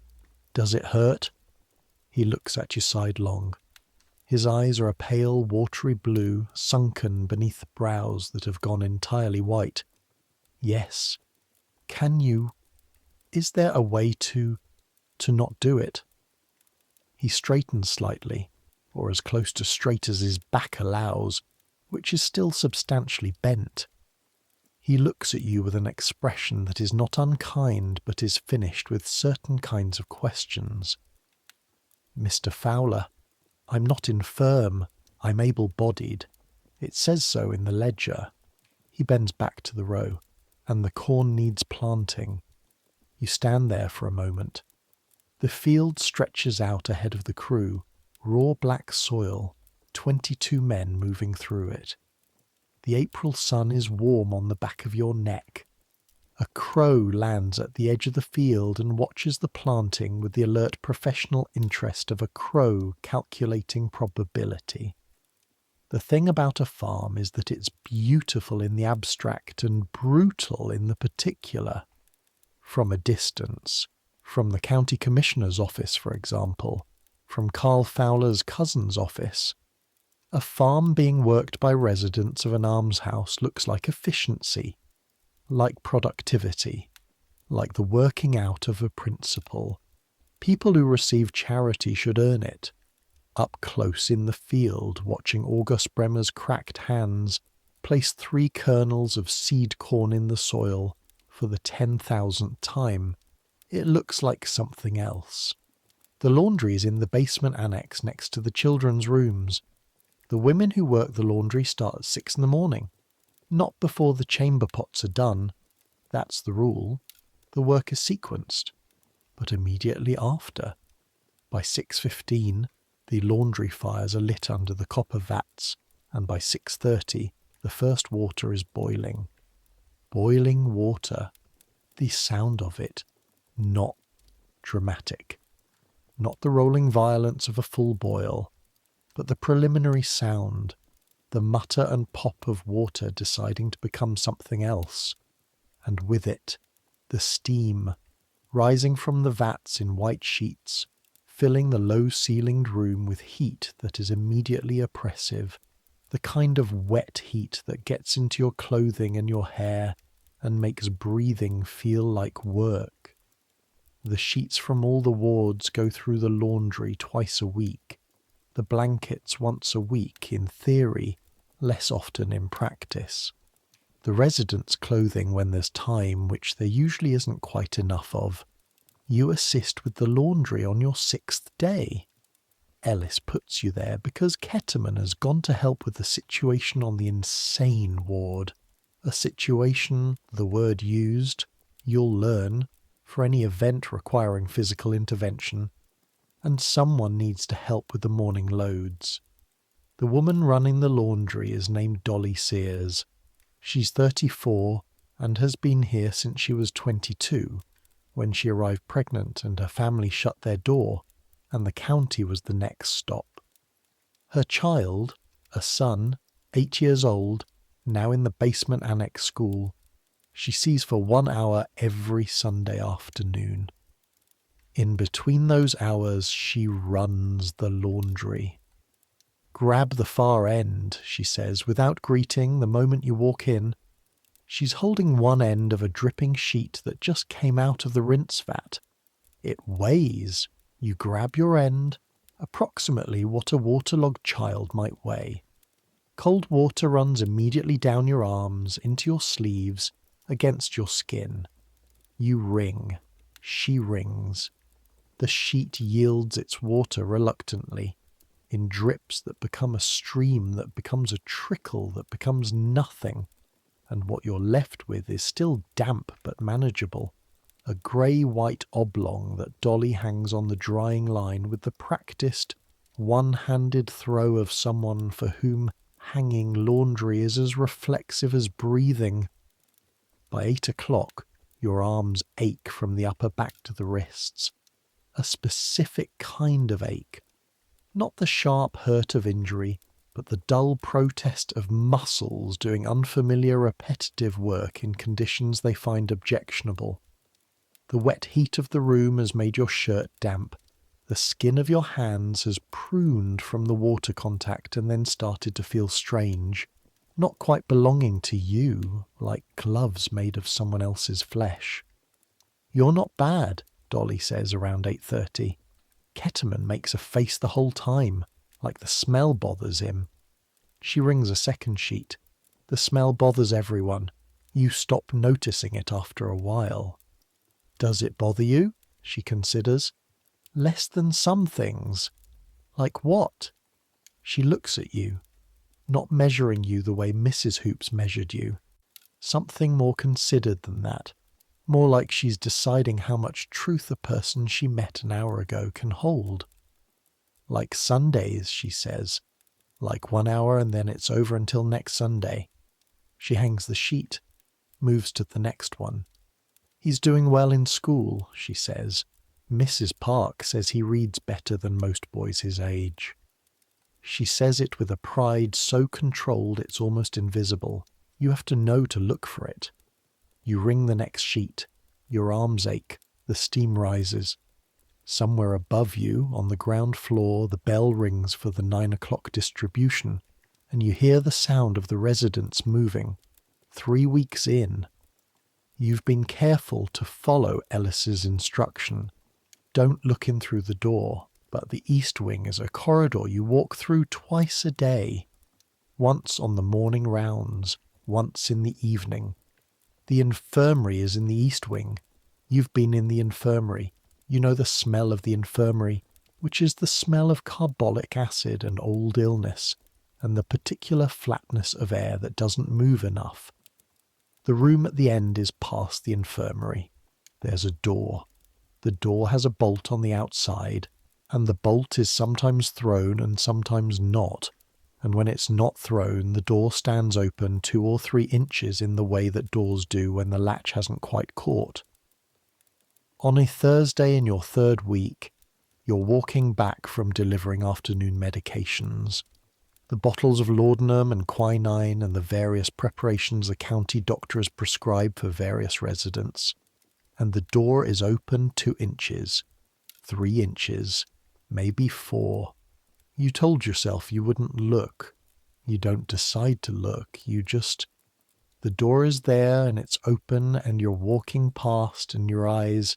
hurt? He looks at you sidelong. His eyes are a pale, watery blue, sunken beneath brows that have gone entirely white. Yes. Is there a way to not do it? He straightens slightly, or as close to straight as his back allows, which is still substantially bent. He looks at you with an expression that is not unkind but is finished with certain kinds of questions. Mr. Fowler, I'm not infirm, I'm able-bodied. It says so in the ledger. He bends back to the row, and the corn needs planting. You stand there for a moment. The field stretches out ahead of the crew, raw black soil, 22 men moving through it. The April sun is warm on the back of your neck. A crow lands at the edge of the field and watches the planting with the alert professional interest of a crow calculating probability. The thing about a farm is that it's beautiful in the abstract and brutal in the particular. From a distance, from the county commissioner's office, for example, from Carl Fowler's cousin's office, A farm being worked by residents of an almshouse looks like efficiency, like productivity, like the working out of a principle. People who receive charity should earn it. Up close in the field, watching August Bremer's cracked hands place 3 kernels of seed corn in the soil for the 10,000th time, it looks like something else. The laundry is in the basement annex next to the children's rooms. The women who work the laundry start at 6 in the morning. Not before the chamber pots are done. That's the rule. The work is sequenced. But immediately after. By 6:15, the laundry fires are lit under the copper vats, and by 6:30, the first water is boiling. Boiling water. The sound of it. Not dramatic. Not the rolling violence of a full boil, but the preliminary sound, the mutter and pop of water deciding to become something else, and with it, the steam, rising from the vats in white sheets, filling the low-ceilinged room with heat that is immediately oppressive, the kind of wet heat that gets into your clothing and your hair and makes breathing feel like work. The sheets from all the wards go through the laundry twice a week, the blankets once a week in theory, less often in practice. The residents' clothing when there's time, which there usually isn't quite enough of. You assist with the laundry on your 6th day. Ellis puts you there because Ketterman has gone to help with the situation on the insane ward. A situation, the word used, you'll learn, for any event requiring physical intervention, and someone needs to help with the morning loads. The woman running the laundry is named Dolly Sears. She's 34 and has been here since she was 22, when she arrived pregnant and her family shut their door, and the county was the next stop. Her child, a son, 8 years old, now in the basement annex school, she sees for 1 hour every Sunday afternoon. In between those hours, she runs the laundry. Grab the far end, she says, without greeting the moment you walk in. She's holding one end of a dripping sheet that just came out of the rinse vat. It weighs. You grab your end, approximately what a waterlogged child might weigh. Cold water runs immediately down your arms, into your sleeves, against your skin. You wring. She wrings. The sheet yields its water reluctantly, in drips that become a stream, that becomes a trickle, that becomes nothing, and what you're left with is still damp but manageable, a grey-white oblong that Dolly hangs on the drying line with the practised, one-handed throw of someone for whom hanging laundry is as reflexive as breathing. By 8 o'clock, your arms ache from the upper back to the wrists. A specific kind of ache. Not the sharp hurt of injury, but the dull protest of muscles doing unfamiliar repetitive work in conditions they find objectionable. The wet heat of the room has made your shirt damp. The skin of your hands has pruned from the water contact and then started to feel strange, not quite belonging to you, like gloves made of someone else's flesh. You're not bad, Dolly says around 8:30. Ketterman makes a face the whole time, like the smell bothers him. She rings a second sheet. The smell bothers everyone. You stop noticing it after a while. Does it bother you? She considers. Less than some things. Like what? She looks at you, not measuring you the way Mrs. Hoops measured you. Something more considered than that. More like she's deciding how much truth a person she met an hour ago can hold. Like Sundays, she says. Like 1 hour and then it's over until next Sunday. She hangs the sheet, moves to the next one. He's doing well in school, she says. Mrs. Park says he reads better than most boys his age. She says it with a pride so controlled it's almost invisible. You have to know to look for it. You ring the next sheet. Your arms ache. The steam rises. Somewhere above you, on the ground floor, the bell rings for the 9 o'clock distribution, and you hear the sound of the residents moving. 3 weeks in. You've been careful to follow Ellis's instruction. Don't look in through the door, but the east wing is a corridor you walk through twice a day. Once on the morning rounds, once in the evening. The infirmary is in the east wing. You've been in the infirmary. You know the smell of the infirmary, which is the smell of carbolic acid and old illness, and the particular flatness of air that doesn't move enough. The room at the end is past the infirmary. There's a door. The door has a bolt on the outside, and the bolt is sometimes thrown and sometimes not, and when it's not thrown, the door stands open 2 or 3 inches in the way that doors do when the latch hasn't quite caught. On a Thursday in your 3rd week, you're walking back from delivering afternoon medications. The bottles of laudanum and quinine and the various preparations the county doctor has prescribed for various residents. And the door is open 2 inches, 3 inches, maybe 4. You told yourself you wouldn't look. You don't decide to look. The door is there and it's open and you're walking past and your eyes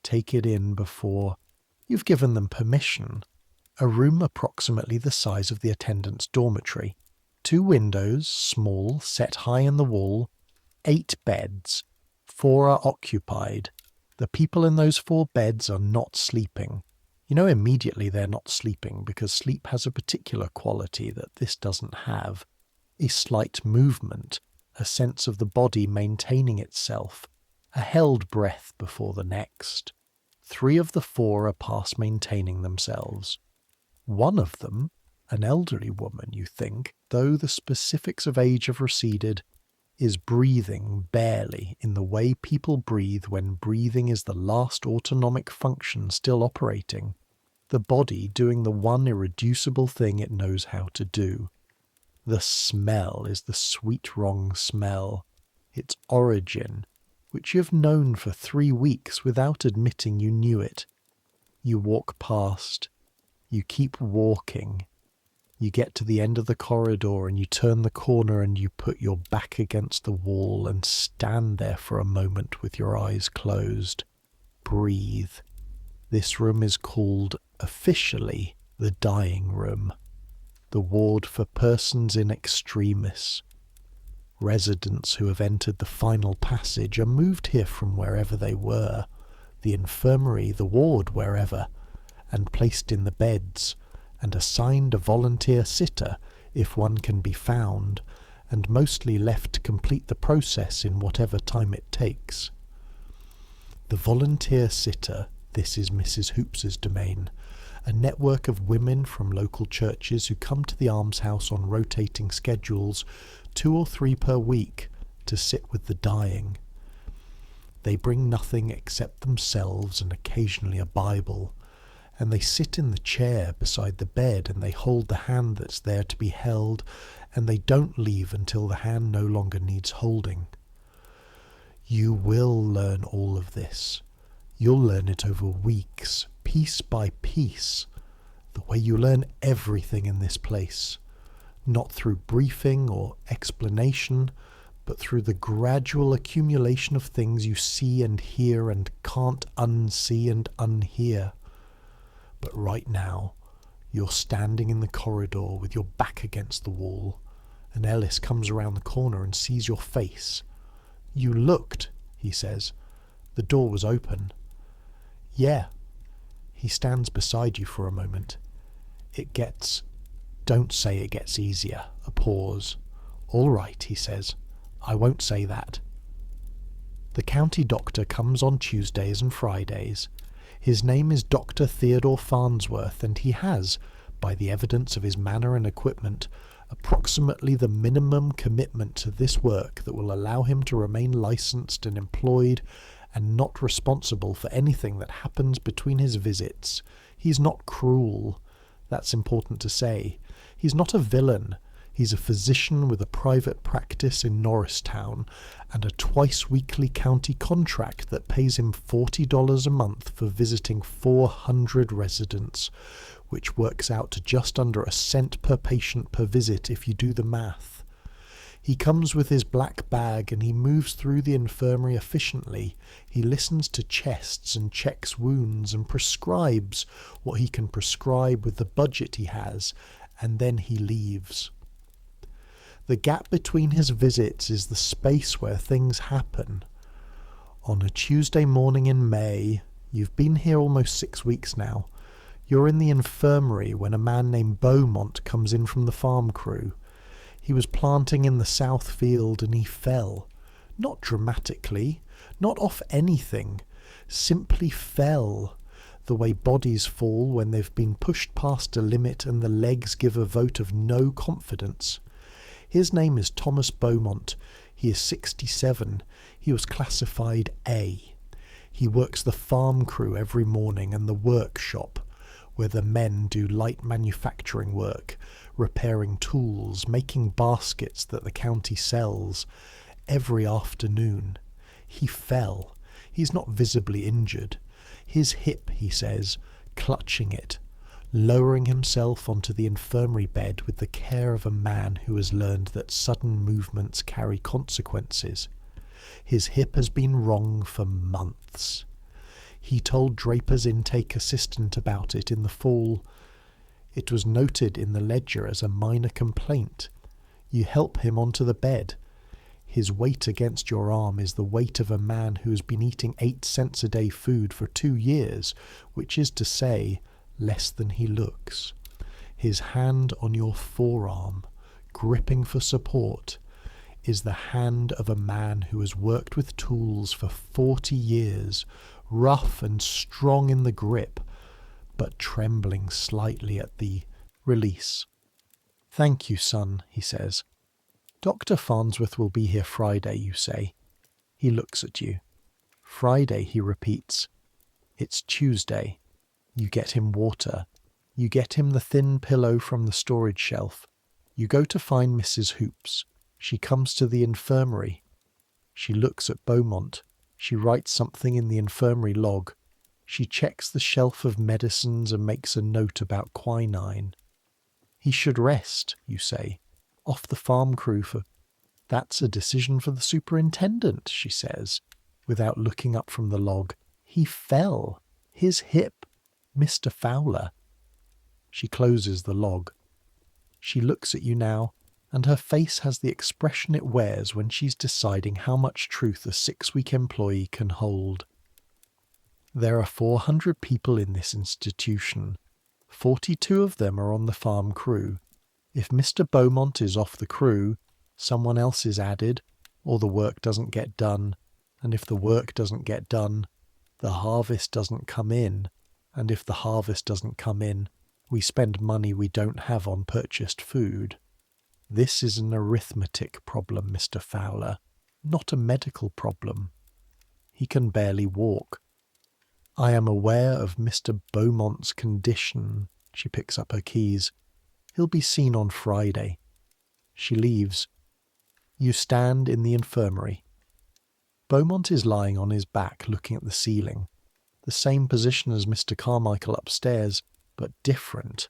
take it in before you've given them permission. A room approximately the size of the attendant's dormitory. 2 windows, small, set high in the wall. 8 beds. 4 are occupied. The people in those 4 beds are not sleeping. You know immediately they're not sleeping because sleep has a particular quality that this doesn't have. A slight movement, a sense of the body maintaining itself, a held breath before the next. 3 of the 4 are past maintaining themselves. One of them, an elderly woman, you think, though the specifics of age have receded, is breathing barely in the way people breathe when breathing is the last autonomic function still operating, the body doing the one irreducible thing it knows how to do. The smell is the sweet wrong smell, its origin, which you've known for 3 weeks without admitting you knew it. You walk past. You keep walking. You get to the end of the corridor and you turn the corner and you put your back against the wall and stand there for a moment with your eyes closed. Breathe. This room is called, officially, the dying room. The ward for persons in extremis. Residents who have entered the final passage are moved here from wherever they were, the infirmary, the ward, wherever, and placed in the beds, and assigned a volunteer sitter, if one can be found, and mostly left to complete the process in whatever time it takes. The volunteer sitter, this is Mrs. Hoops's domain, a network of women from local churches who come to the almshouse on rotating schedules, 2 or 3 per week, to sit with the dying. They bring nothing except themselves and occasionally a Bible, and they sit in the chair beside the bed and they hold the hand that's there to be held, and they don't leave until the hand no longer needs holding. You will learn all of this. You'll learn it over weeks, piece by piece, the way you learn everything in this place, not through briefing or explanation, but through the gradual accumulation of things you see and hear and can't unsee and unhear. But right now, you're standing in the corridor with your back against the wall, and Ellis comes around the corner and sees your face. You looked, he says. The door was open. Yeah. He stands beside you for a moment. Don't say it gets easier. A pause. All right, he says. I won't say that. The county doctor comes on Tuesdays and Fridays. His name is Dr. Theodore Farnsworth, and he has, by the evidence of his manner and equipment, approximately the minimum commitment to this work that will allow him to remain licensed and employed and not responsible for anything that happens between his visits. He's not cruel. That's important to say. He's not a villain. He's a physician with a private practice in Norristown and a twice-weekly county contract that pays him $40 a month for visiting 400 residents, which works out to just under a cent per patient per visit if you do the math. He comes with his black bag and he moves through the infirmary efficiently. He listens to chests and checks wounds and prescribes what he can prescribe with the budget he has, and then he leaves. The gap between his visits is the space where things happen. On a Tuesday morning in May, you've been here almost 6 weeks now, you're in the infirmary when a man named Beaumont comes in from the farm crew. He was planting in the south field and he fell. Not dramatically, not off anything, simply fell, the way bodies fall when they've been pushed past a limit and the legs give a vote of no confidence. His name is Thomas Beaumont. He is 67. He was classified A. He works the farm crew every morning and the workshop, where the men do light manufacturing work, repairing tools, making baskets that the county sells, every afternoon. He fell. He's not visibly injured. His hip, he says, clutching it, lowering himself onto the infirmary bed with the care of a man who has learned that sudden movements carry consequences. His hip has been wrong for months. He told Draper's intake assistant about it in the fall. It was noted in the ledger as a minor complaint. You help him onto the bed. His weight against your arm is the weight of a man who has been eating 8 cents a day food for 2 years, which is to say, less than he looks. His hand on your forearm, gripping for support, is the hand of a man who has worked with tools for 40 years, rough and strong in the grip, but trembling slightly at the release. "Thank you, son," he says. "Dr. Farnsworth will be here Friday, you say." He looks at you. "Friday," he repeats. "It's Tuesday." You get him water. You get him the thin pillow from the storage shelf. You go to find Mrs. Hoops. She comes to the infirmary. She looks at Beaumont. She writes something in the infirmary log. She checks the shelf of medicines and makes a note about quinine. "He should rest," you say. "Off the farm crew for—" "That's a decision for the superintendent," she says, without looking up from the log. "He fell. His hip. Mr. Fowler." She closes the log. She looks at you now, and her face has the expression it wears when she's deciding how much truth a 6-week employee can hold. There are 400 people in this institution. 42 of them are on the farm crew. If Mr. Beaumont is off the crew, someone else is added, or the work doesn't get done, and if the work doesn't get done, the harvest doesn't come in, and if the harvest doesn't come in, we spend money we don't have on purchased food. This is an arithmetic problem, Mr. Fowler, not a medical problem. He can barely walk. I am aware of Mr. Beaumont's condition. She picks up her keys. He'll be seen on Friday. She leaves. You stand in the infirmary. Beaumont is lying on his back looking at the ceiling. The same position as Mr. Carmichael upstairs, but different.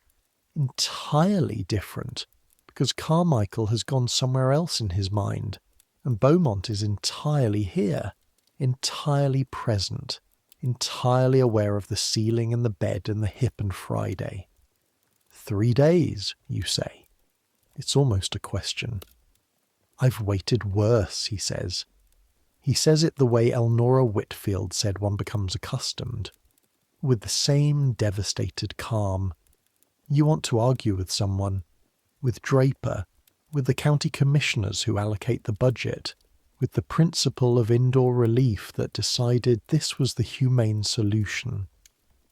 Entirely different. Because Carmichael has gone somewhere else in his mind, and Beaumont is entirely here, entirely present, entirely aware of the ceiling and the bed and the hip and Friday. 3 days, you say. It's almost a question. I've waited worse, he says. He says it the way Elnora Whitfield said one becomes accustomed, with the same devastated calm. You want to argue with someone, with Draper, with the county commissioners who allocate the budget, with the principle of indoor relief that decided this was the humane solution.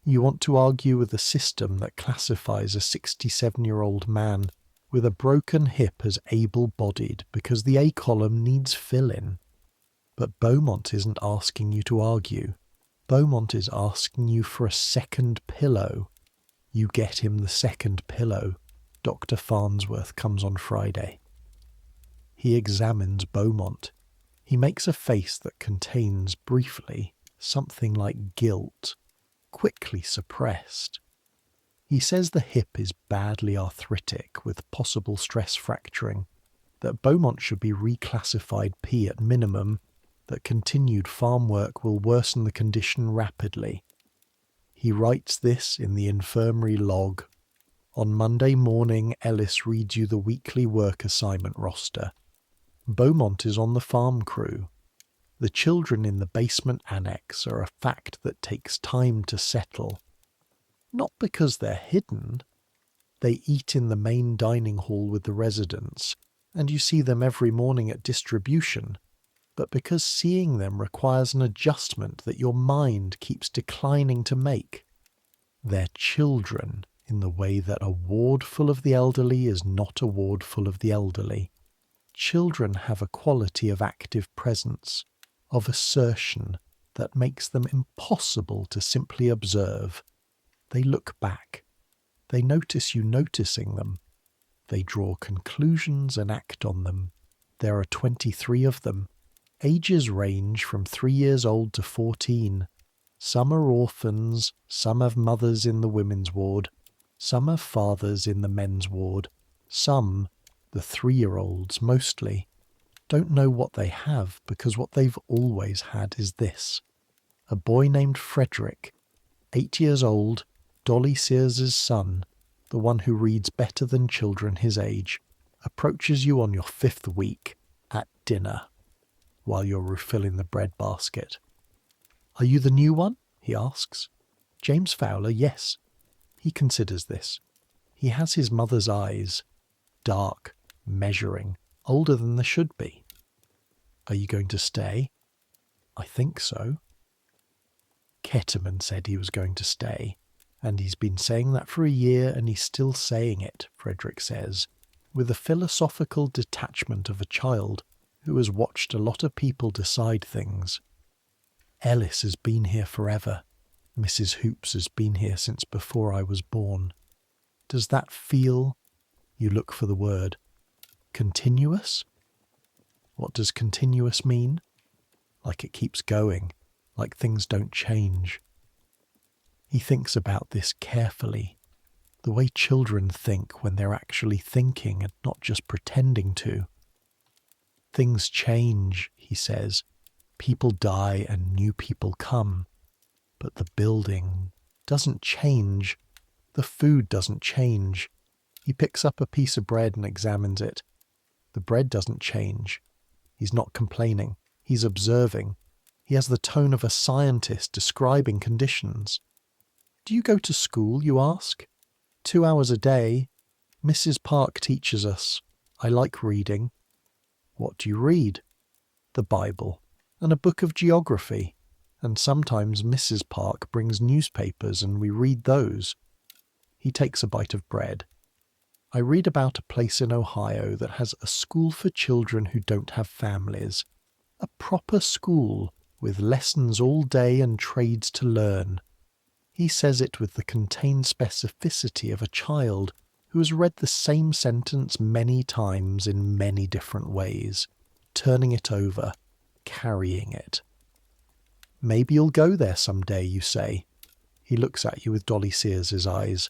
You want to argue with a system that classifies a 67-year-old man with a broken hip as able-bodied because the A column needs fill-in. But Beaumont isn't asking you to argue. Beaumont is asking you for a second pillow. You get him the second pillow. Dr. Farnsworth comes on Friday. He examines Beaumont. He makes a face that contains, briefly, something like guilt, quickly suppressed. He says the hip is badly arthritic with possible stress fracturing, that Beaumont should be reclassified P at minimum, that continued farm work will worsen the condition rapidly. He writes this in the infirmary log. On Monday morning, Ellis reads you the weekly work assignment roster. Beaumont is on the farm crew. The children in the basement annex are a fact that takes time to settle. Not because they're hidden. They eat in the main dining hall with the residents, and you see them every morning at distribution, but because seeing them requires an adjustment that your mind keeps declining to make. They're children in the way that a ward full of the elderly is not a ward full of the elderly. Children have a quality of active presence, of assertion, that makes them impossible to simply observe. They look back. They notice you noticing them. They draw conclusions and act on them. There are 23 of them. Ages range from 3 years old to 14. Some are orphans, some have mothers in the women's ward, some have fathers in the men's ward, some, the 3-year-olds mostly, don't know what they have because what they've always had is this. A boy named Frederick, 8 years old, Dolly Sears's son, the one who reads better than children his age, approaches you on your 5th week, at dinner, while you're refilling the bread basket. Are you the new one? He asks. James Fowler, yes. He considers this. He has his mother's eyes, dark, measuring, older than they should be. Are you going to stay? I think so. Ketterman said he was going to stay, and he's been saying that for a year and he's still saying it, Frederick says, with the philosophical detachment of a child who has watched a lot of people decide things. Ellis has been here forever. Mrs. Hoops has been here since before I was born. Does that feel, you look for the word, continuous? What does continuous mean? Like it keeps going, like things don't change. He thinks about this carefully, the way children think when they're actually thinking and not just pretending to. Things change, he says. People die and new people come. But the building doesn't change. The food doesn't change. He picks up a piece of bread and examines it. The bread doesn't change. He's not complaining. He's observing. He has the tone of a scientist describing conditions. Do you go to school, you ask? 2 hours a day. Mrs. Park teaches us. I like reading. What do you read? The Bible, and a book of geography, and sometimes Mrs. Park brings newspapers and we read those. He takes a bite of bread. I read about a place in Ohio that has a school for children who don't have families. A proper school with lessons all day and trades to learn. He says it with the contained specificity of a child who has read the same sentence many times in many different ways, turning it over, carrying it. Maybe you'll go there some day, you say. He looks at you with Dolly Sears's eyes.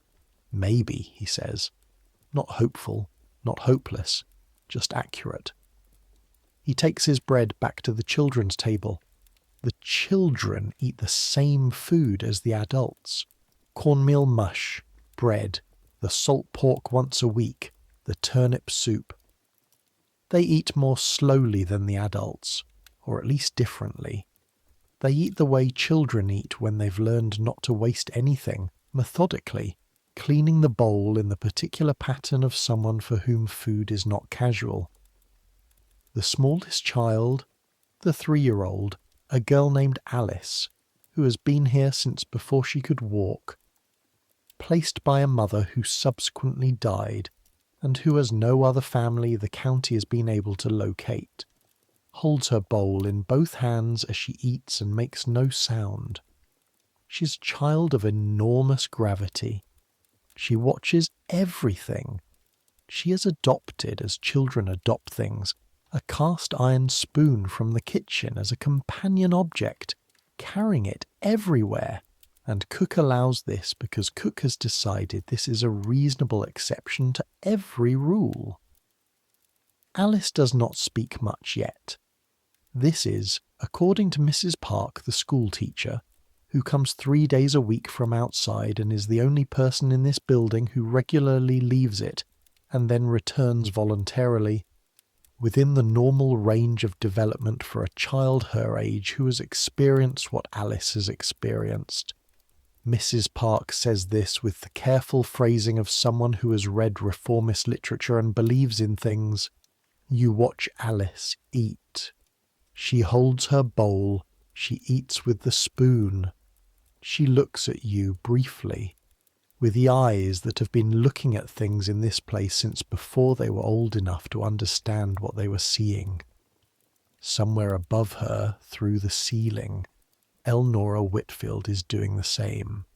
Maybe, he says. Not hopeful, not hopeless, just accurate. He takes his bread back to the children's table. The children eat the same food as the adults. Cornmeal mush, bread, the salt pork once a week, the turnip soup. They eat more slowly than the adults, or at least differently. They eat the way children eat when they've learned not to waste anything, methodically, cleaning the bowl in the particular pattern of someone for whom food is not casual. The smallest child, the 3-year-old, a girl named Alice, who has been here since before she could walk, placed by a mother who subsequently died, and who has no other family the county has been able to locate, holds her bowl in both hands as she eats and makes no sound. She's a child of enormous gravity. She watches everything, She has adopted, as children adopt things, a cast iron spoon from the kitchen as a companion object, carrying it everywhere, and Cook allows this because Cook has decided this is a reasonable exception to every rule. Alice does not speak much yet. This is, according to Mrs. Park, the school teacher, who comes 3 days a week from outside and is the only person in this building who regularly leaves it and then returns voluntarily, within the normal range of development for a child her age who has experienced what Alice has experienced. Mrs. Park says this with the careful phrasing of someone who has read reformist literature and believes in things. You watch Alice eat. She holds her bowl. She eats with the spoon. She looks at you briefly, with the eyes that have been looking at things in this place since before they were old enough to understand what they were seeing. Somewhere above her, through the ceiling, Elnora Whitfield is doing the same.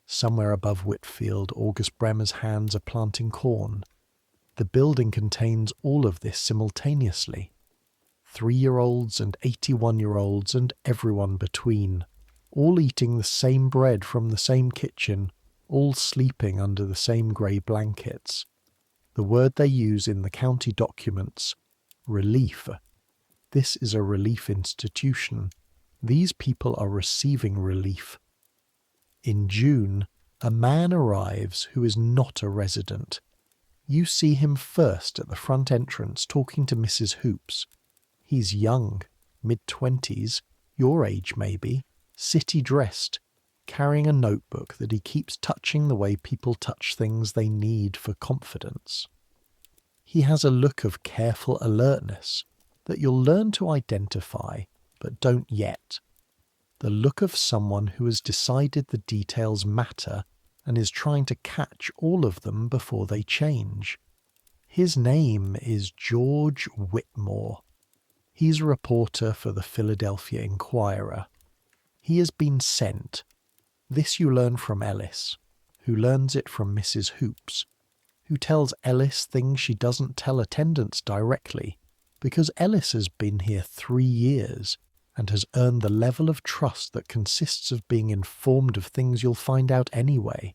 Somewhere above Whitfield, August Bremer's hands are planting corn. The building contains all of this simultaneously. 3-year-olds and 81-year-olds and everyone between, all eating the same bread from the same kitchen, all sleeping under the same grey blankets. The word they use in the county documents, relief. This is a relief institution. These people are receiving relief. In June, a man arrives who is not a resident. You see him first at the front entrance talking to Mrs. Hoops. He's young, mid-20s, your age maybe, city-dressed, carrying a notebook that he keeps touching the way people touch things they need for confidence. He has a look of careful alertness that you'll learn to identify, but don't yet. The look of someone who has decided the details matter and is trying to catch all of them before they change. His name is George Whitmore. He's a reporter for the Philadelphia Inquirer. He has been sent. This you learn from Ellis, who learns it from Mrs. Hoops, who tells Ellis things she doesn't tell attendants directly, because Ellis has been here 3 years and has earned the level of trust that consists of being informed of things you'll find out anyway.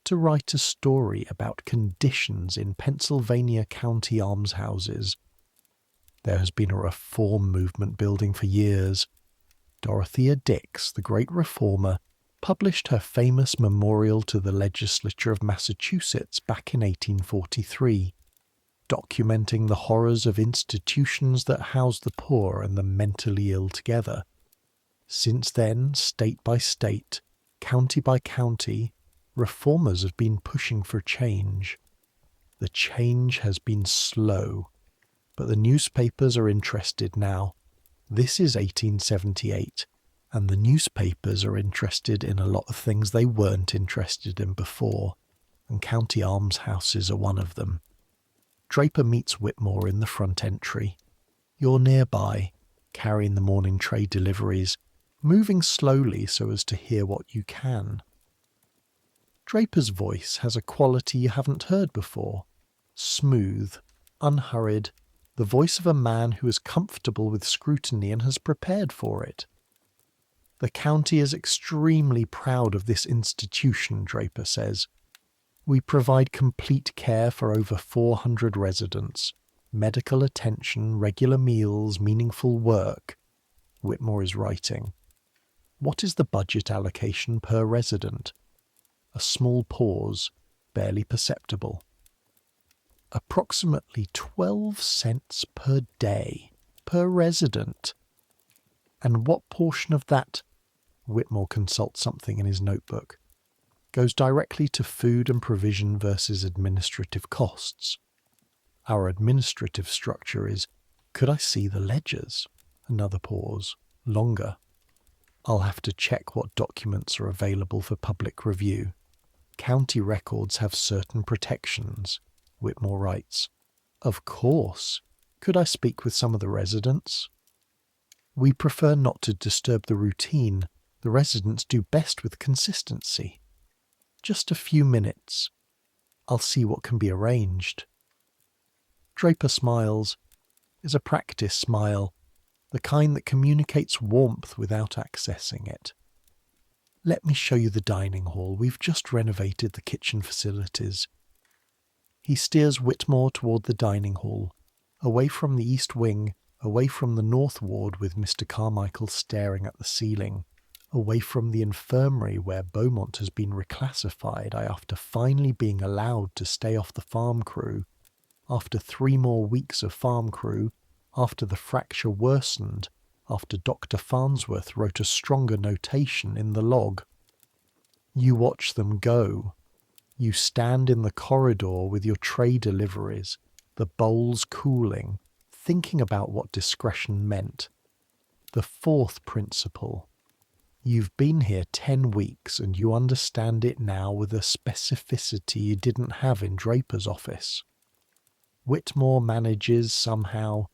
To write a story about conditions in Pennsylvania County almshouses. There has been a reform movement building for years. Dorothea Dix, the great reformer, published her famous memorial to the legislature of Massachusetts back in 1843, documenting the horrors of institutions that house the poor and the mentally ill together. Since then, state by state, county by county, reformers have been pushing for change. The change has been slow, but the newspapers are interested now. This is 1878, and the newspapers are interested in a lot of things they weren't interested in before, and county almshouses are one of them. Draper meets Whitmore in the front entry. You're nearby, carrying the morning tray deliveries, moving slowly so as to hear what you can. Draper's voice has a quality you haven't heard before. Smooth, unhurried, the voice of a man who is comfortable with scrutiny and has prepared for it. The county is extremely proud of this institution, Draper says. We provide complete care for over 400 residents, medical attention, regular meals, meaningful work. Whitmore is writing. What is the budget allocation per resident? A small pause, barely perceptible. Approximately 12 cents per day, per resident. And what portion of that, Whitmore consults something in his notebook, goes directly to food and provision versus administrative costs? Our administrative structure is, could I see the ledgers? Another pause, longer. I'll have to check what documents are available for public review. County records have certain protections, Whitmore writes. Of course. Could I speak with some of the residents? We prefer not to disturb the routine. The residents do best with consistency. Just a few minutes. I'll see what can be arranged. Draper smiles. It's a practice smile, the kind that communicates warmth without accessing it. Let me show you the dining hall. We've just renovated the kitchen facilities. He steers Whitmore toward the dining hall, away from the east wing, away from the north ward with Mr. Carmichael staring at the ceiling, away from the infirmary where Beaumont has been reclassified after finally being allowed to stay off the farm crew, after 3 more weeks of farm crew, after the fracture worsened, after Dr. Farnsworth wrote a stronger notation in the log. You watch them go. You stand in the corridor with your tray deliveries, the bowls cooling, thinking about what discretion meant. The 4th principle. You've been here 10 weeks and you understand it now with a specificity you didn't have in Draper's office. Whitmore manages somehow.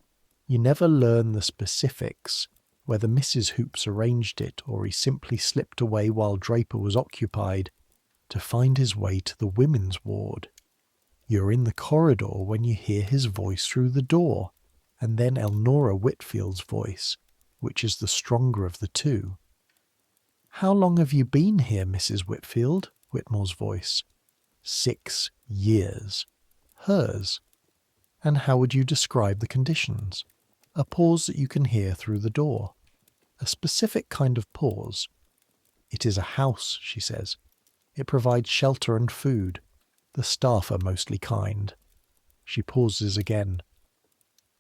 You never learn the specifics, whether Mrs. Hoops arranged it or he simply slipped away while Draper was occupied, to find his way to the women's ward. You're in the corridor when you hear his voice through the door, and then Elnora Whitfield's voice, which is the stronger of the two. How long have you been here, Mrs. Whitfield? Whitmore's voice. 6 years. Hers. And how would you describe the conditions? A pause that you can hear through the door. A specific kind of pause. It is a house, she says. It provides shelter and food. The staff are mostly kind. She pauses again.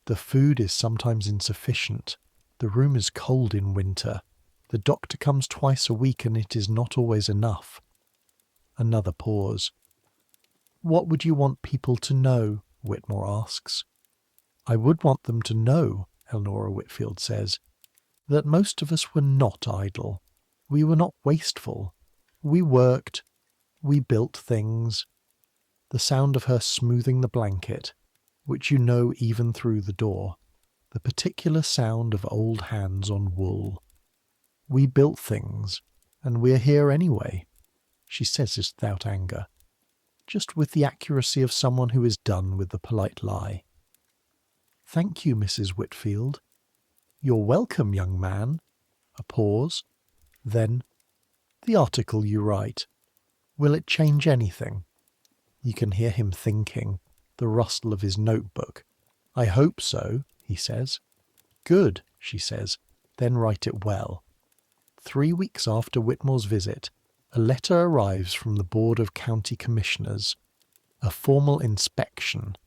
The food is sometimes insufficient. The room is cold in winter. The doctor comes twice a week and it is not always enough. Another pause. What would you want people to know? Whitmore asks. I would want them to know, Elnora Whitfield says, that most of us were not idle. We were not wasteful. We worked. We built things. The sound of her smoothing the blanket, which you know even through the door. The particular sound of old hands on wool. We built things, and we're here anyway. She says this without anger, just with the accuracy of someone who is done with the polite lie. Thank you, Mrs. Whitfield. You're welcome, young man. A pause. Then, the article you write. Will it change anything? You can hear him thinking, the rustle of his notebook. I hope so, he says. Good, she says. Then write it well. 3 weeks after Whitmore's visit, a letter arrives from the Board of County Commissioners. A formal inspection.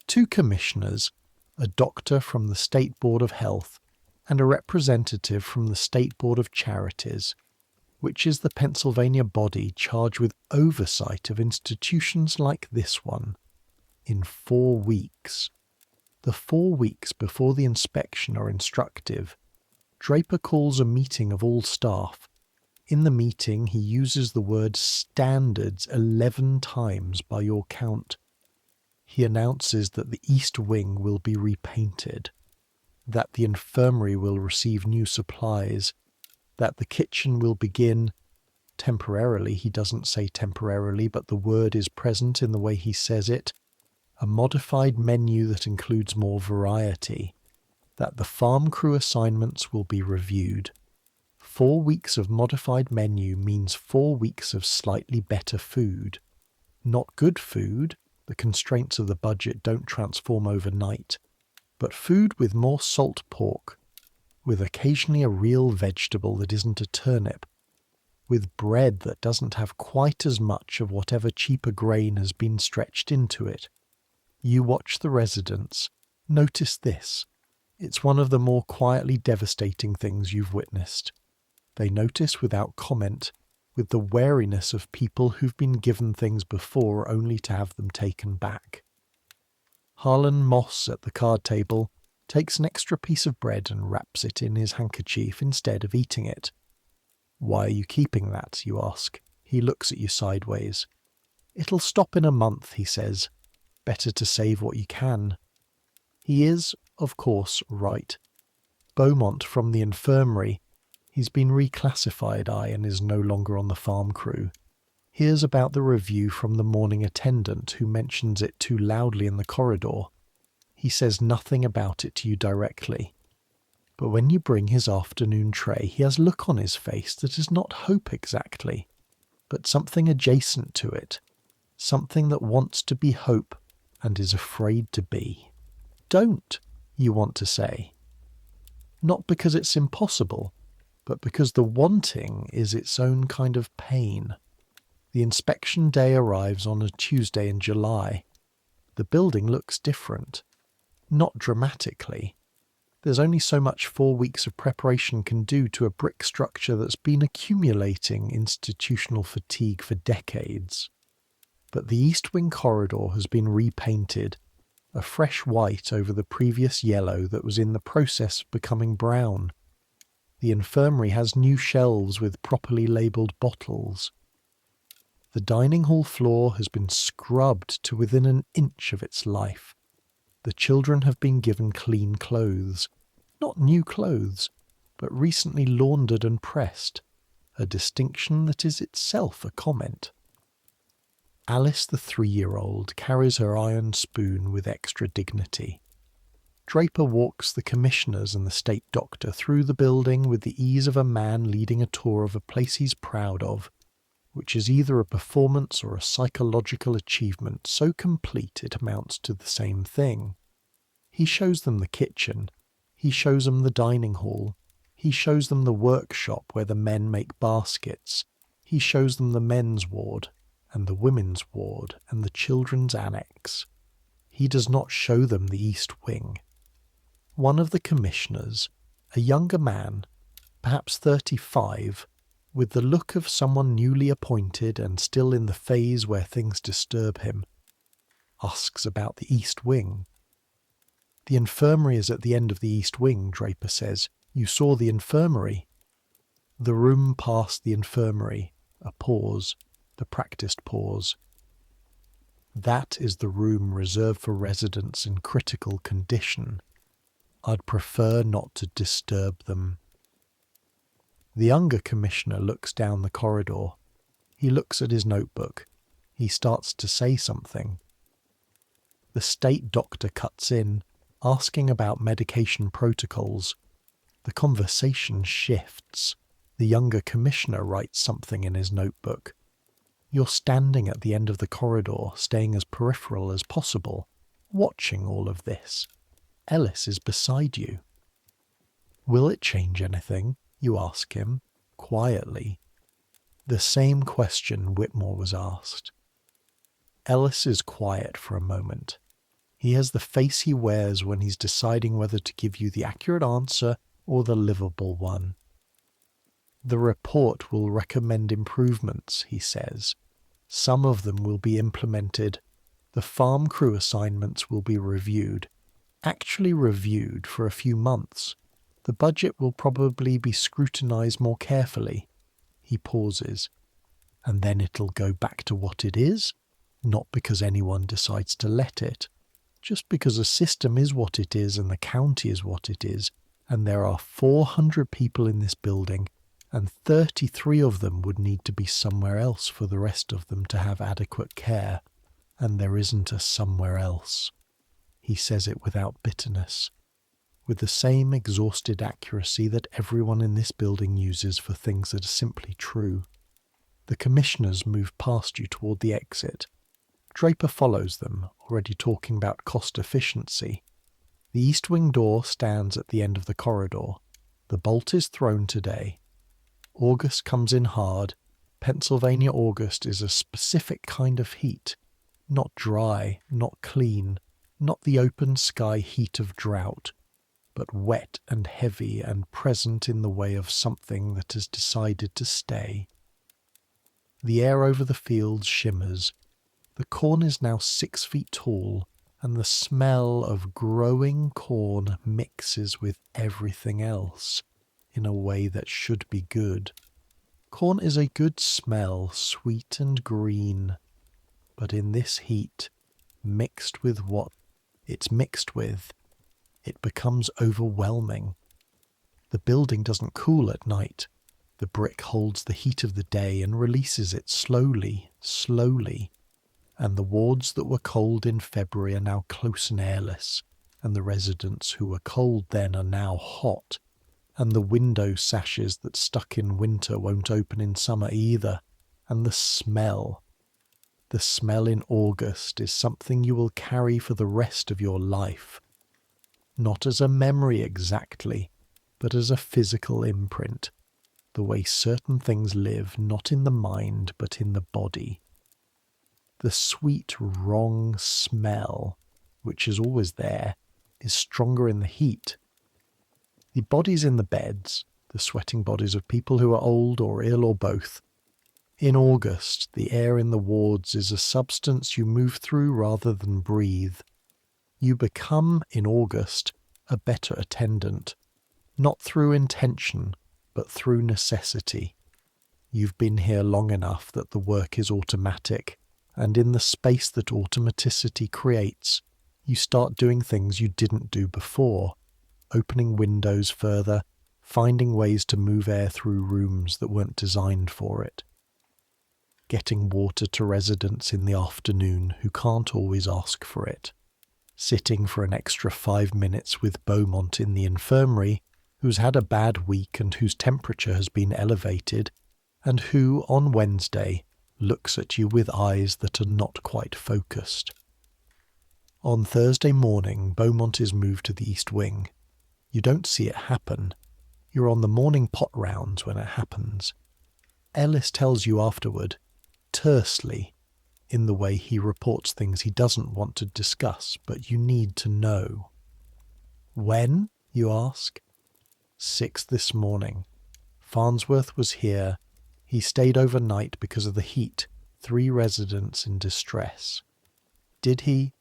2 commissioners, a doctor from the State Board of Health, and a representative from the State Board of Charities, which is the Pennsylvania body charged with oversight of institutions like this one, in 4 weeks. The 4 weeks before the inspection are instructive. Draper calls a meeting of all staff. In the meeting he uses the word standards 11 times by your count. He announces that the East Wing will be repainted, that the infirmary will receive new supplies, that the kitchen will begin, temporarily, he doesn't say temporarily, but the word is present in the way he says it, a modified menu that includes more variety, that the farm crew assignments will be reviewed. 4 weeks of modified menu means 4 weeks of slightly better food. Not good food, the constraints of the budget don't transform overnight, but food with more salt pork, with occasionally a real vegetable that isn't a turnip, with bread that doesn't have quite as much of whatever cheaper grain has been stretched into it. You watch the residents. Notice this. It's one of the more quietly devastating things you've witnessed. They notice without comment, with the wariness of people who've been given things before only to have them taken back. Harlan Moss at the card table takes an extra piece of bread and wraps it in his handkerchief instead of eating it. Why are you keeping that, you ask. He looks at you sideways. It'll stop in a month, he says. Better to save what you can. He is, of course, right. Beaumont from the infirmary. He's been reclassified, and is no longer on the farm crew. hears about the review from the morning attendant who mentions it too loudly in the corridor. He says nothing about it to you directly. But when you bring his afternoon tray, he has a look on his face that is not hope exactly, but something adjacent to it, something that wants to be hope and is afraid to be. Don't, you want to say. Not because it's impossible, but because the wanting is its own kind of pain. The inspection day arrives on a Tuesday in July. The building looks different. Not dramatically. There's only so much 4 weeks of preparation can do to a brick structure that's been accumulating institutional fatigue for decades. But the east wing corridor has been repainted, a fresh white over the previous yellow that was in the process of becoming brown. The infirmary has new shelves with properly labelled bottles. The dining hall floor has been scrubbed to within an inch of its life. The children have been given clean clothes. Not new clothes, but recently laundered and pressed, a distinction that is itself a comment. Alice, the 3-year-old, carries her iron spoon with extra dignity. Draper walks the commissioners and the state doctor through the building with the ease of a man leading a tour of a place he's proud of, which is either a performance or a psychological achievement so complete it amounts to the same thing. He shows them the kitchen, he shows them the dining hall, he shows them the workshop where the men make baskets, he shows them the men's ward, and the women's ward, and the children's annex. He does not show them the east wing. One of the commissioners, a younger man, perhaps 35, with the look of someone newly appointed and still in the phase where things disturb him, asks about the east wing. The infirmary is at the end of the east wing, Draper says. You saw the infirmary. The room past the infirmary. A pause. The practised pause. That is the room reserved for residents in critical condition. I'd prefer not to disturb them. The younger commissioner looks down the corridor. He looks at his notebook. He starts to say something. The state doctor cuts in, asking about medication protocols. The conversation shifts. The younger commissioner writes something in his notebook. You're standing at the end of the corridor, staying as peripheral as possible, watching all of this. Ellis is beside you. Will it change anything? You ask him, quietly. The same question Whitmore was asked. Ellis is quiet for a moment. He has the face he wears when he's deciding whether to give you the accurate answer or the livable one. The report will recommend improvements, he says. Some of them will be implemented. The farm crew assignments will be reviewed. Actually reviewed for a few months. The budget will probably be scrutinized more carefully. He pauses. And then it'll go back to what it is, not because anyone decides to let it. Just because a system is what it is and the county is what it is, and there are 400 people in this building, and 33 of them would need to be somewhere else for the rest of them to have adequate care, and there isn't a somewhere else. He says it without bitterness, with the same exhausted accuracy that everyone in this building uses for things that are simply true. The commissioners move past you toward the exit. Draper follows them, already talking about cost efficiency. The east wing door stands at the end of the corridor. The bolt is thrown today. August comes in hard. Pennsylvania August is a specific kind of heat. Not dry, not clean, not the open sky heat of drought, but wet and heavy and present in the way of something that has decided to stay. The air over the fields shimmers. The corn is now 6 feet tall, and the smell of growing corn mixes with everything else in a way that should be good. Corn is a good smell, sweet and green, but in this heat, mixed with what it's mixed with, it becomes overwhelming. The building doesn't cool at night. The brick holds the heat of the day and releases it slowly, slowly. And the wards that were cold in February are now close and airless, and the residents who were cold then are now hot, and the window sashes that stuck in winter won't open in summer either, and the smell in August is something you will carry for the rest of your life. Not as a memory exactly, but as a physical imprint, the way certain things live not in the mind but in the body. The sweet, wrong smell, which is always there, is stronger in the heat. The bodies in the beds, the sweating bodies of people who are old or ill or both. In August, the air in the wards is a substance you move through rather than breathe. You become, in August, a better attendant, not through intention, but through necessity. You've been here long enough that the work is automatic, and in the space that automaticity creates, you start doing things you didn't do before, opening windows further, finding ways to move air through rooms that weren't designed for it. Getting water to residents in the afternoon who can't always ask for it. Sitting for an extra 5 minutes with Beaumont in the infirmary, who's had a bad week and whose temperature has been elevated, and who, on Wednesday, looks at you with eyes that are not quite focused. On Thursday morning, Beaumont is moved to the East Wing. You don't see it happen. You're on the morning pot rounds when it happens. Ellis tells you afterward, tersely, in the way he reports things he doesn't want to discuss, but you need to know. When? You ask. 6 this morning. Farnsworth was here. He stayed overnight because of the heat. 3 residents in distress. Did he?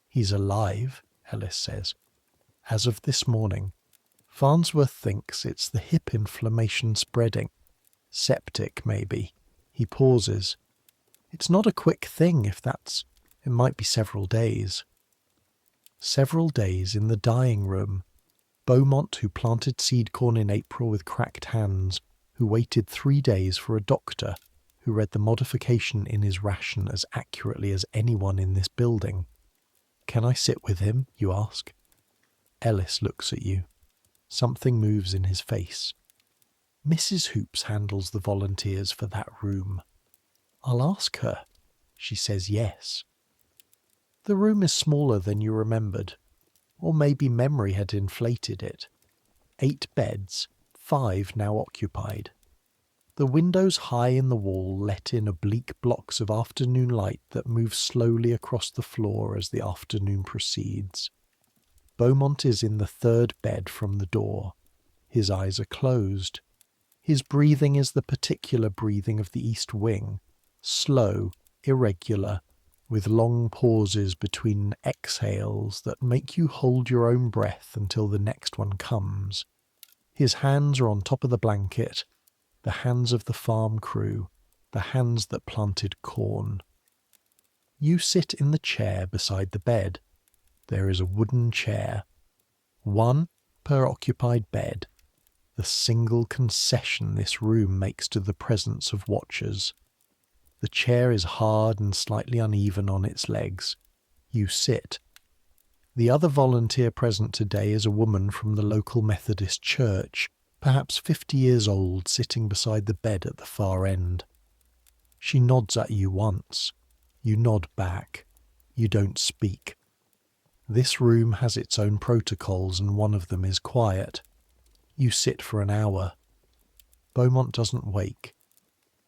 He's alive, Ellis says. As of this morning. Farnsworth thinks it's the hip inflammation spreading. Septic, maybe. He pauses. It's not a quick thing, if that's... It might be several days. Several days in the dying room. Beaumont, who planted seed corn in April with cracked hands, who waited 3 days for a doctor, who read the modification in his ration as accurately as anyone in this building. Can I sit with him, you ask? Ellis looks at you. Something moves in his face. Mrs. Hoops handles the volunteers for that room. I'll ask her. She says yes. The room is smaller than you remembered, or maybe memory had inflated it. 8 beds, 5 now occupied. The windows high in the wall let in oblique blocks of afternoon light that move slowly across the floor as the afternoon proceeds. Beaumont is in the 3rd bed from the door. His eyes are closed. His breathing is the particular breathing of the East Wing, slow, irregular, with long pauses between exhales that make you hold your own breath until the next one comes. His hands are on top of the blanket, the hands of the farm crew, the hands that planted corn. You sit in the chair beside the bed. There is a wooden chair. 1 per occupied bed, the single concession this room makes to the presence of watchers. The chair is hard and slightly uneven on its legs. You sit. The other volunteer present today is a woman from the local Methodist church, perhaps 50 years old, sitting beside the bed at the far end. She nods at you once. You nod back. You don't speak. This room has its own protocols, and one of them is quiet. You sit for an hour. Beaumont doesn't wake.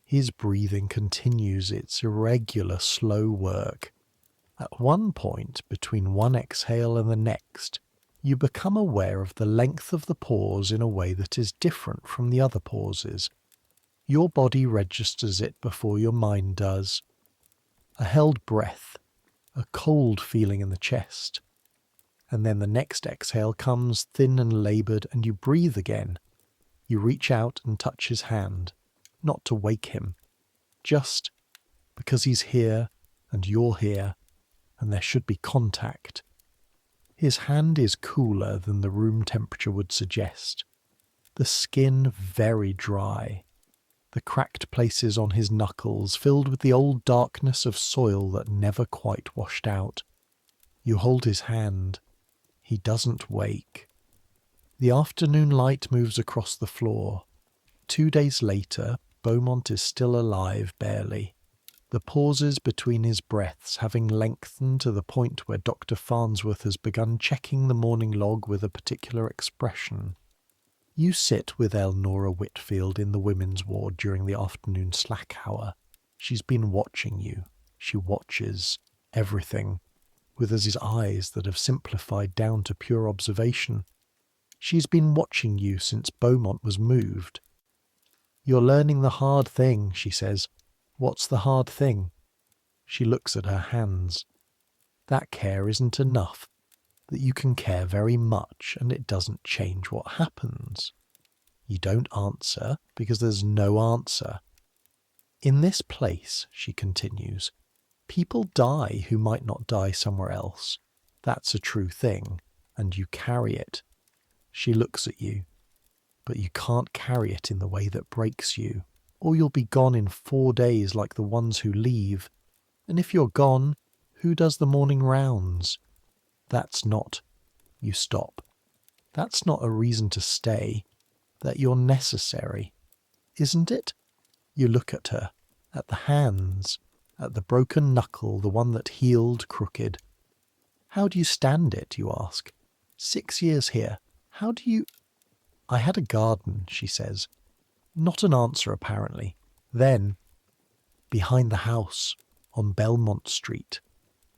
His breathing continues its irregular, slow work. At one point, between one exhale and the next, you become aware of the length of the pause in a way that is different from the other pauses. Your body registers it before your mind does. A held breath, a cold feeling in the chest. And then the next exhale comes thin and laboured, and you breathe again. You reach out and touch his hand, not to wake him, just because he's here and you're here, and there should be contact. His hand is cooler than the room temperature would suggest. The skin very dry. the cracked places on his knuckles filled with the old darkness of soil that never quite washed out. You hold his hand. He doesn't wake. The afternoon light moves across the floor. 2 days later, Beaumont is still alive, barely. The pauses between his breaths having lengthened to the point where Dr. Farnsworth has begun checking the morning log with a particular expression. You sit with Elnora Whitfield in the women's ward during the afternoon slack hour. She's been watching you. She watches everything, with his eyes that have simplified down to pure observation. She's been watching you since Beaumont was moved. You're learning the hard thing, she says. What's the hard thing? She looks at her hands. That care isn't enough. That you can care very much and it doesn't change what happens. You don't answer because there's no answer. In this place, she continues, people die who might not die somewhere else. That's a true thing, and you carry it. She looks at you, but you can't carry it in the way that breaks you, or you'll be gone in 4 days like the ones who leave. And if you're gone, who does the morning rounds? That's not. You stop. That's not a reason to stay. That you're necessary. Isn't it? You look at her, at the hands, at the broken knuckle, the one that healed crooked. How do you stand it, you ask? 6 years here. How do you... I had a garden, she says. Not an answer, apparently. Then, behind the house, on Belmont Street.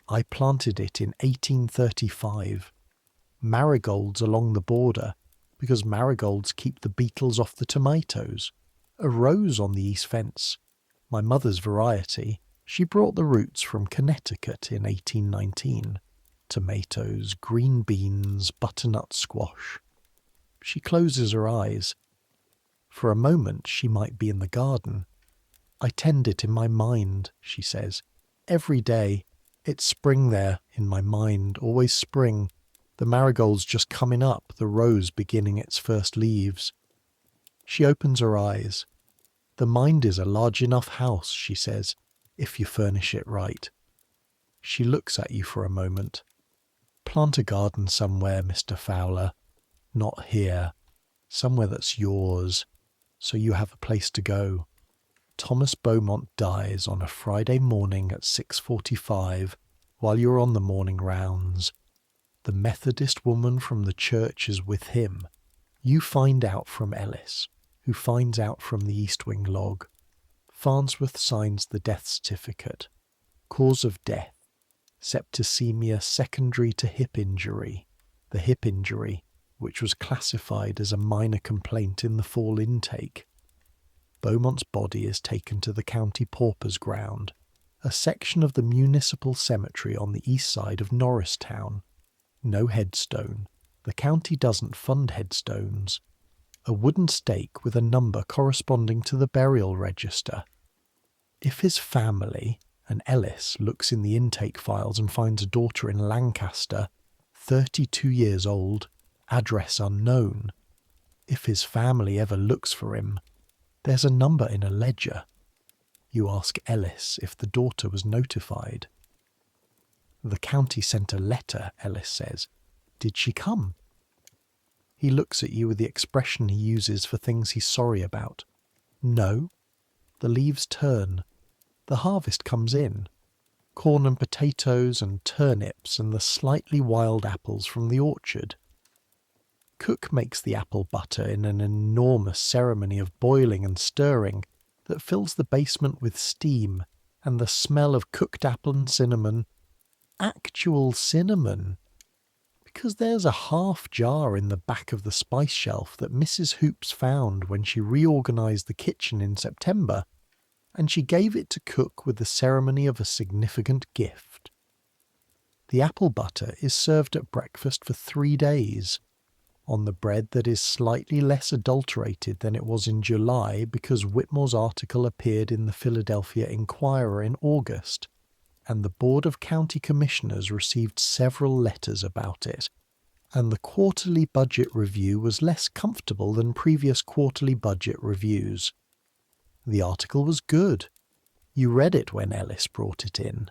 I planted it in 1835. Marigolds along the border, because marigolds keep the beetles off the tomatoes. A rose on the east fence. My mother's variety. She brought the roots from Connecticut in 1819. Tomatoes, green beans, butternut squash. She closes her eyes. For a moment she might be in the garden. I tend it in my mind, she says. Every day. It's spring there, in my mind, always spring. The marigold's just coming up, the rose beginning its first leaves. She opens her eyes. The mind is a large enough house, she says, if you furnish it right. She looks at you for a moment. Plant a garden somewhere, Mr. Fowler. Not here. Somewhere that's yours, so you have a place to go. Thomas Beaumont dies on a Friday morning at 6:45 while you're on the morning rounds. The Methodist woman from the church is with him. You find out from Ellis, who finds out from the East Wing log. Farnsworth signs the death certificate. Cause of death, septicemia secondary to hip injury. The hip injury, which was classified as a minor complaint in the fall intake. Beaumont's body is taken to the county paupers' ground, a section of the municipal cemetery on the east side of Norristown. No headstone. The county doesn't fund headstones. A wooden stake with a number corresponding to the burial register. If his family, and Ellis, looks in the intake files and finds a daughter in Lancaster, 32 years old, address unknown. If his family ever looks for him, there's a number in a ledger. You ask Ellis if the daughter was notified. The county sent a letter, Ellis says. Did she come? He looks at you with the expression he uses for things he's sorry about. No. The leaves turn. The harvest comes in. Corn and potatoes and turnips and the slightly wild apples from the orchard. Cook makes the apple butter in an enormous ceremony of boiling and stirring that fills the basement with steam and the smell of cooked apple and cinnamon. Actual cinnamon! Because there's a half jar in the back of the spice shelf that Mrs. Hoops found when she reorganized the kitchen in September, and she gave it to Cook with the ceremony of a significant gift. The apple butter is served at breakfast for 3 days, on the bread that is slightly less adulterated than it was in July because Whitmore's article appeared in the Philadelphia Inquirer in August, and the Board of County Commissioners received several letters about it, and the quarterly budget review was less comfortable than previous quarterly budget reviews. The article was good. You read it when Ellis brought it in.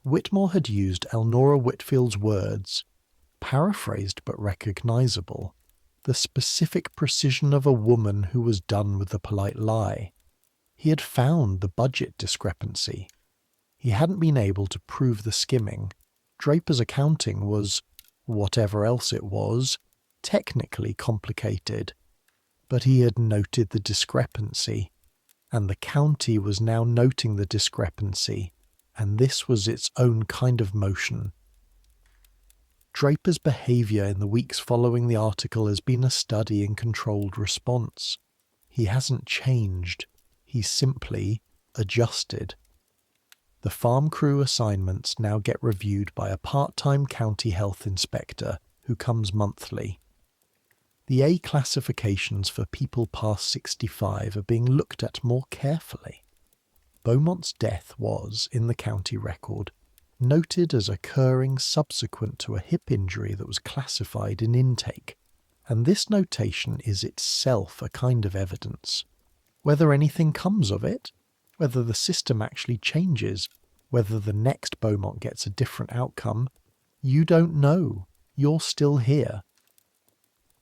Whitmore had used Elnora Whitfield's words, paraphrased but recognisable, the specific precision of a woman who was done with the polite lie. He had found the budget discrepancy. He hadn't been able to prove the skimming. Draper's accounting was, whatever else it was, technically complicated. But he had noted the discrepancy, and the county was now noting the discrepancy, and this was its own kind of motion. Draper's behaviour in the weeks following the article has been a study in controlled response. He hasn't changed. He's simply adjusted. The farm crew assignments now get reviewed by a part-time county health inspector who comes monthly. The A classifications for people past 65 are being looked at more carefully. Beaumont's death was, in the county record, noted as occurring subsequent to a hip injury that was classified in intake, and this notation is itself a kind of evidence. Whether anything comes of it, whether the system actually changes, whether the next Beaumont gets a different outcome, you don't know. You're still here.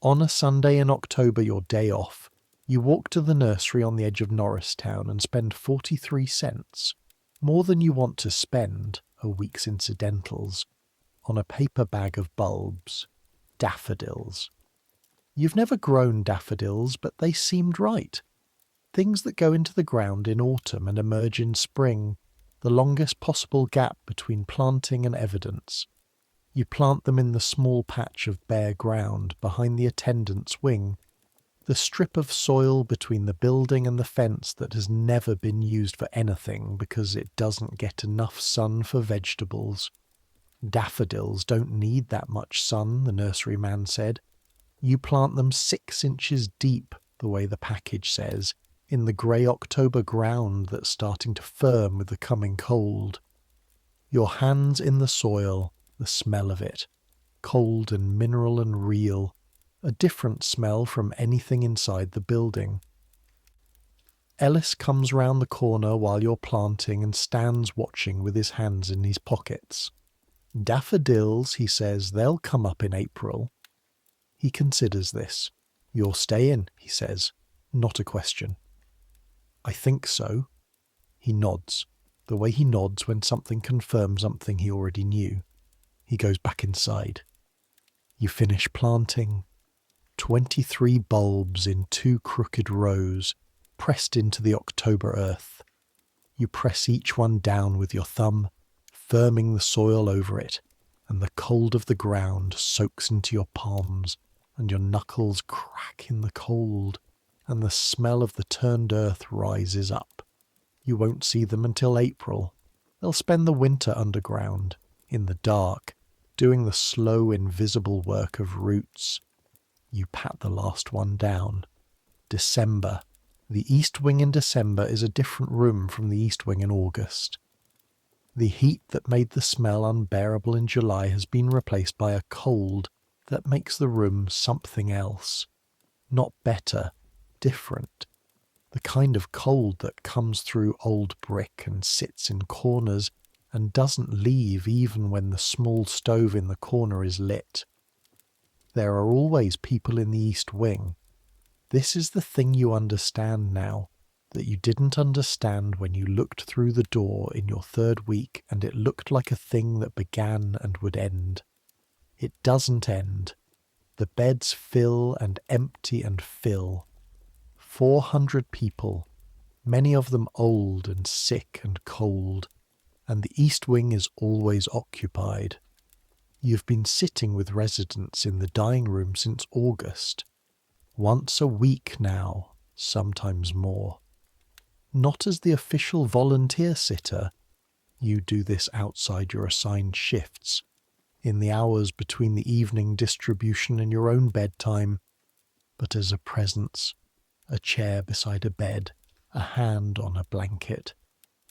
On a Sunday in October, your day off, you walk to the nursery on the edge of Norristown and spend 43 cents, more than you want to spend, a week's incidentals, on a paper bag of bulbs, daffodils. You've never grown daffodils, but they seemed right. Things that go into the ground in autumn and emerge in spring, the longest possible gap between planting and evidence. You plant them in the small patch of bare ground behind the attendant's wing, the strip of soil between the building and the fence that has never been used for anything because it doesn't get enough sun for vegetables. Daffodils don't need that much sun, the nurseryman said. You plant them 6 inches deep, the way the package says, in the grey October ground that's starting to firm with the coming cold. Your hands in the soil, the smell of it, cold and mineral and real, a different smell from anything inside the building. Ellis comes round the corner while you're planting and stands watching with his hands in his pockets. Daffodils, he says, they'll come up in April. He considers this. You'll stay in, he says, not a question. I think so. He nods, the way he nods when something confirms something he already knew. He goes back inside. You finish planting. 23 bulbs in 2 crooked rows, pressed into the October earth. You press each one down with your thumb, firming the soil over it, and the cold of the ground soaks into your palms, and your knuckles crack in the cold, and the smell of the turned earth rises up. You won't see them until April. They'll spend the winter underground, in the dark, doing the slow, invisible work of roots. You pat the last one down. December. The East Wing in December is a different room from the East Wing in August. The heat that made the smell unbearable in July has been replaced by a cold that makes the room something else. Not better, different. The kind of cold that comes through old brick and sits in corners and doesn't leave even when the small stove in the corner is lit. There are always people in the East Wing. This is the thing you understand now, that you didn't understand when you looked through the door in your 3rd week and it looked like a thing that began and would end. It doesn't end. The beds fill and empty and fill. 400 people, many of them old and sick and cold, and the East Wing is always occupied. You've been sitting with residents in the dining room since August. Once a week now, sometimes more. Not as the official volunteer sitter. You do this outside your assigned shifts, in the hours between the evening distribution and your own bedtime, but as a presence, a chair beside a bed, a hand on a blanket.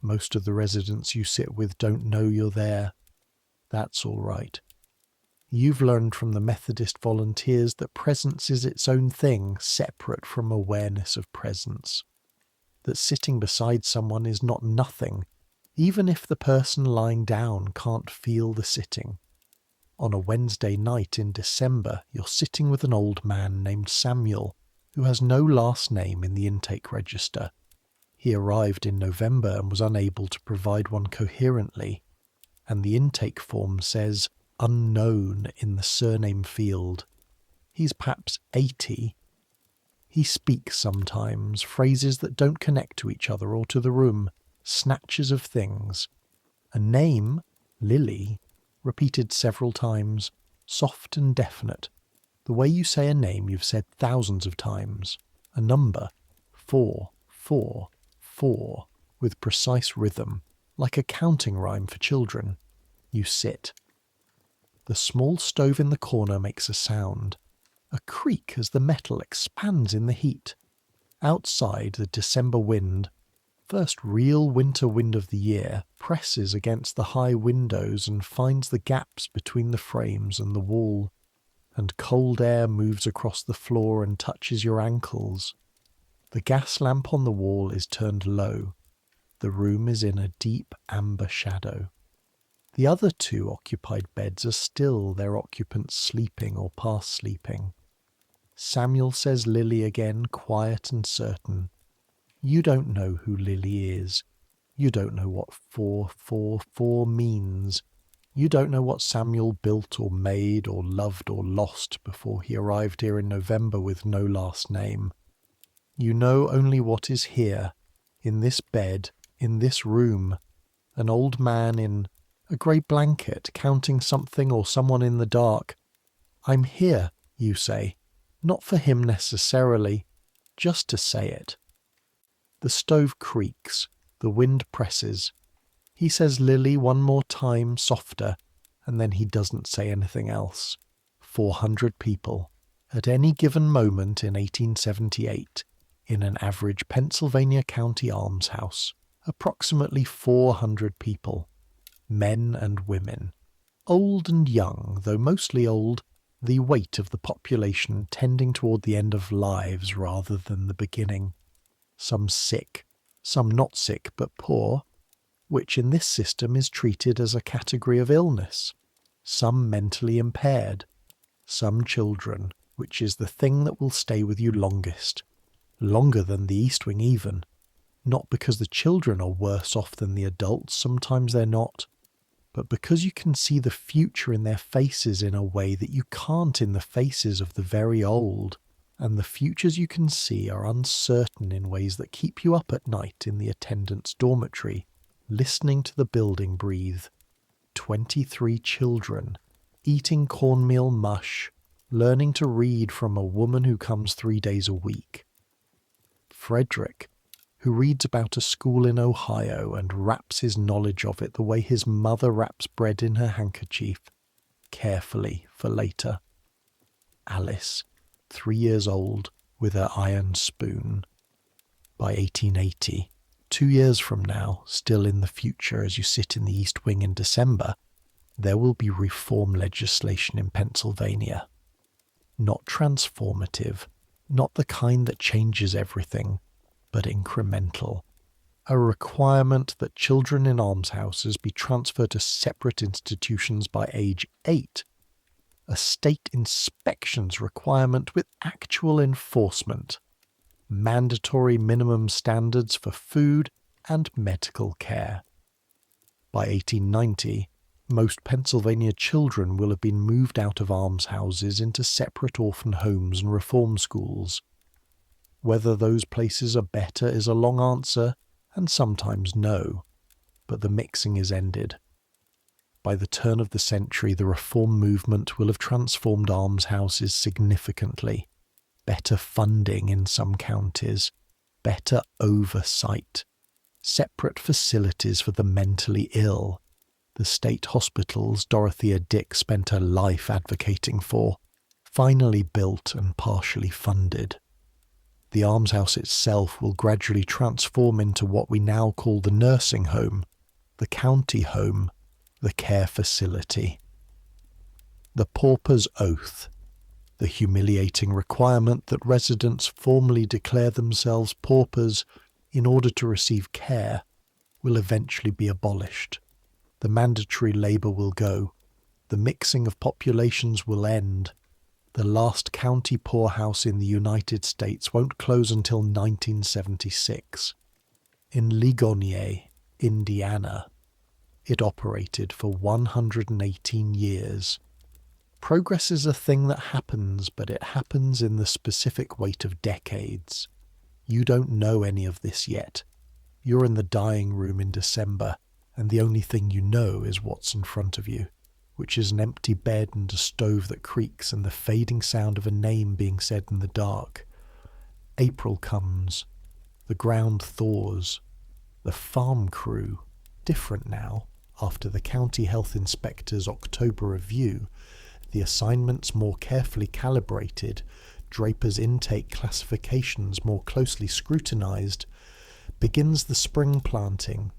Most of the residents you sit with don't know you're there. That's all right. You've learned from the Methodist volunteers that presence is its own thing, separate from awareness of presence. that sitting beside someone is not nothing, even if the person lying down can't feel the sitting. On a Wednesday night in December, you're sitting with an old man named Samuel, who has no last name in the intake register. He arrived in November and was unable to provide one coherently, and the intake form says unknown in the surname field. He's perhaps 80. He speaks sometimes, phrases that don't connect to each other or to the room, snatches of things. A name, Lily, repeated several times, soft and definite, the way you say a name you've said thousands of times. A number, 4, 4, 4, with precise rhythm, like a counting rhyme for children. You sit. The small stove in the corner makes a sound, a creak as the metal expands in the heat. Outside, the December wind, first real winter wind of the year, presses against the high windows and finds the gaps between the frames and the wall, and cold air moves across the floor and touches your ankles. The gas lamp on the wall is turned low. The room is in a deep amber shadow. The other 2 occupied beds are still, their occupants sleeping or past sleeping. Samuel says Lily again, quiet and certain. You don't know who Lily is. You don't know what 444 means. You don't know what Samuel built or made or loved or lost before he arrived here in November with no last name. You know only what is here, in this bed, in this room, an old man in a grey blanket counting something or someone in the dark. I'm here, you say, not for him necessarily, just to say it. The stove creaks, the wind presses. He says Lily one more time, softer, and then he doesn't say anything else. 400 people. At any given moment in 1878, in an average Pennsylvania County almshouse, approximately 400 people. Men and women. Old and young, though mostly old, the weight of the population tending toward the end of lives rather than the beginning. Some sick, some not sick but poor, which in this system is treated as a category of illness. Some mentally impaired. Some children, which is the thing that will stay with you longest. Longer than the East Wing even. Not because the children are worse off than the adults, sometimes they're not, but because you can see the future in their faces in a way that you can't in the faces of the very old, and the futures you can see are uncertain in ways that keep you up at night in the attendant's dormitory, listening to the building breathe. 23 children, eating cornmeal mush, learning to read from a woman who comes 3 days a week. Frederick, who reads about a school in Ohio and wraps his knowledge of it the way his mother wraps bread in her handkerchief, carefully for later. Alice, 3 years old, with her iron spoon. By 1880, 2 years from now, still in the future as you sit in the East Wing in December, there will be reform legislation in Pennsylvania. Not transformative, not the kind that changes everything, but incremental. A requirement that children in almshouses be transferred to separate institutions by age 8. A state inspections requirement with actual enforcement. Mandatory minimum standards for food and medical care. By 1890, most Pennsylvania children will have been moved out of almshouses into separate orphan homes and reform schools. Whether those places are better is a long answer, and sometimes no, but the mixing is ended. By the turn of the century, the reform movement will have transformed almshouses significantly. Better funding in some counties, better oversight, separate facilities for the mentally ill, the state hospitals Dorothea Dick spent her life advocating for, finally built and partially funded. The almshouse itself will gradually transform into what we now call the nursing home, the county home, the care facility. The pauper's oath, the humiliating requirement that residents formally declare themselves paupers in order to receive care, will eventually be abolished. The mandatory labour will go. The mixing of populations will end. The last county poorhouse in the United States won't close until 1976. In Ligonier, Indiana, it operated for 118 years. Progress is a thing that happens, but it happens in the specific wait of decades. You don't know any of this yet. You're in the dying room in December, and the only thing you know is what's in front of you, which is an empty bed and a stove that creaks and the fading sound of a name being said in the dark. April comes. The ground thaws. The farm crew, different now, after the county health inspector's October review, the assignments more carefully calibrated, Draper's intake classifications more closely scrutinised, begins the spring planting.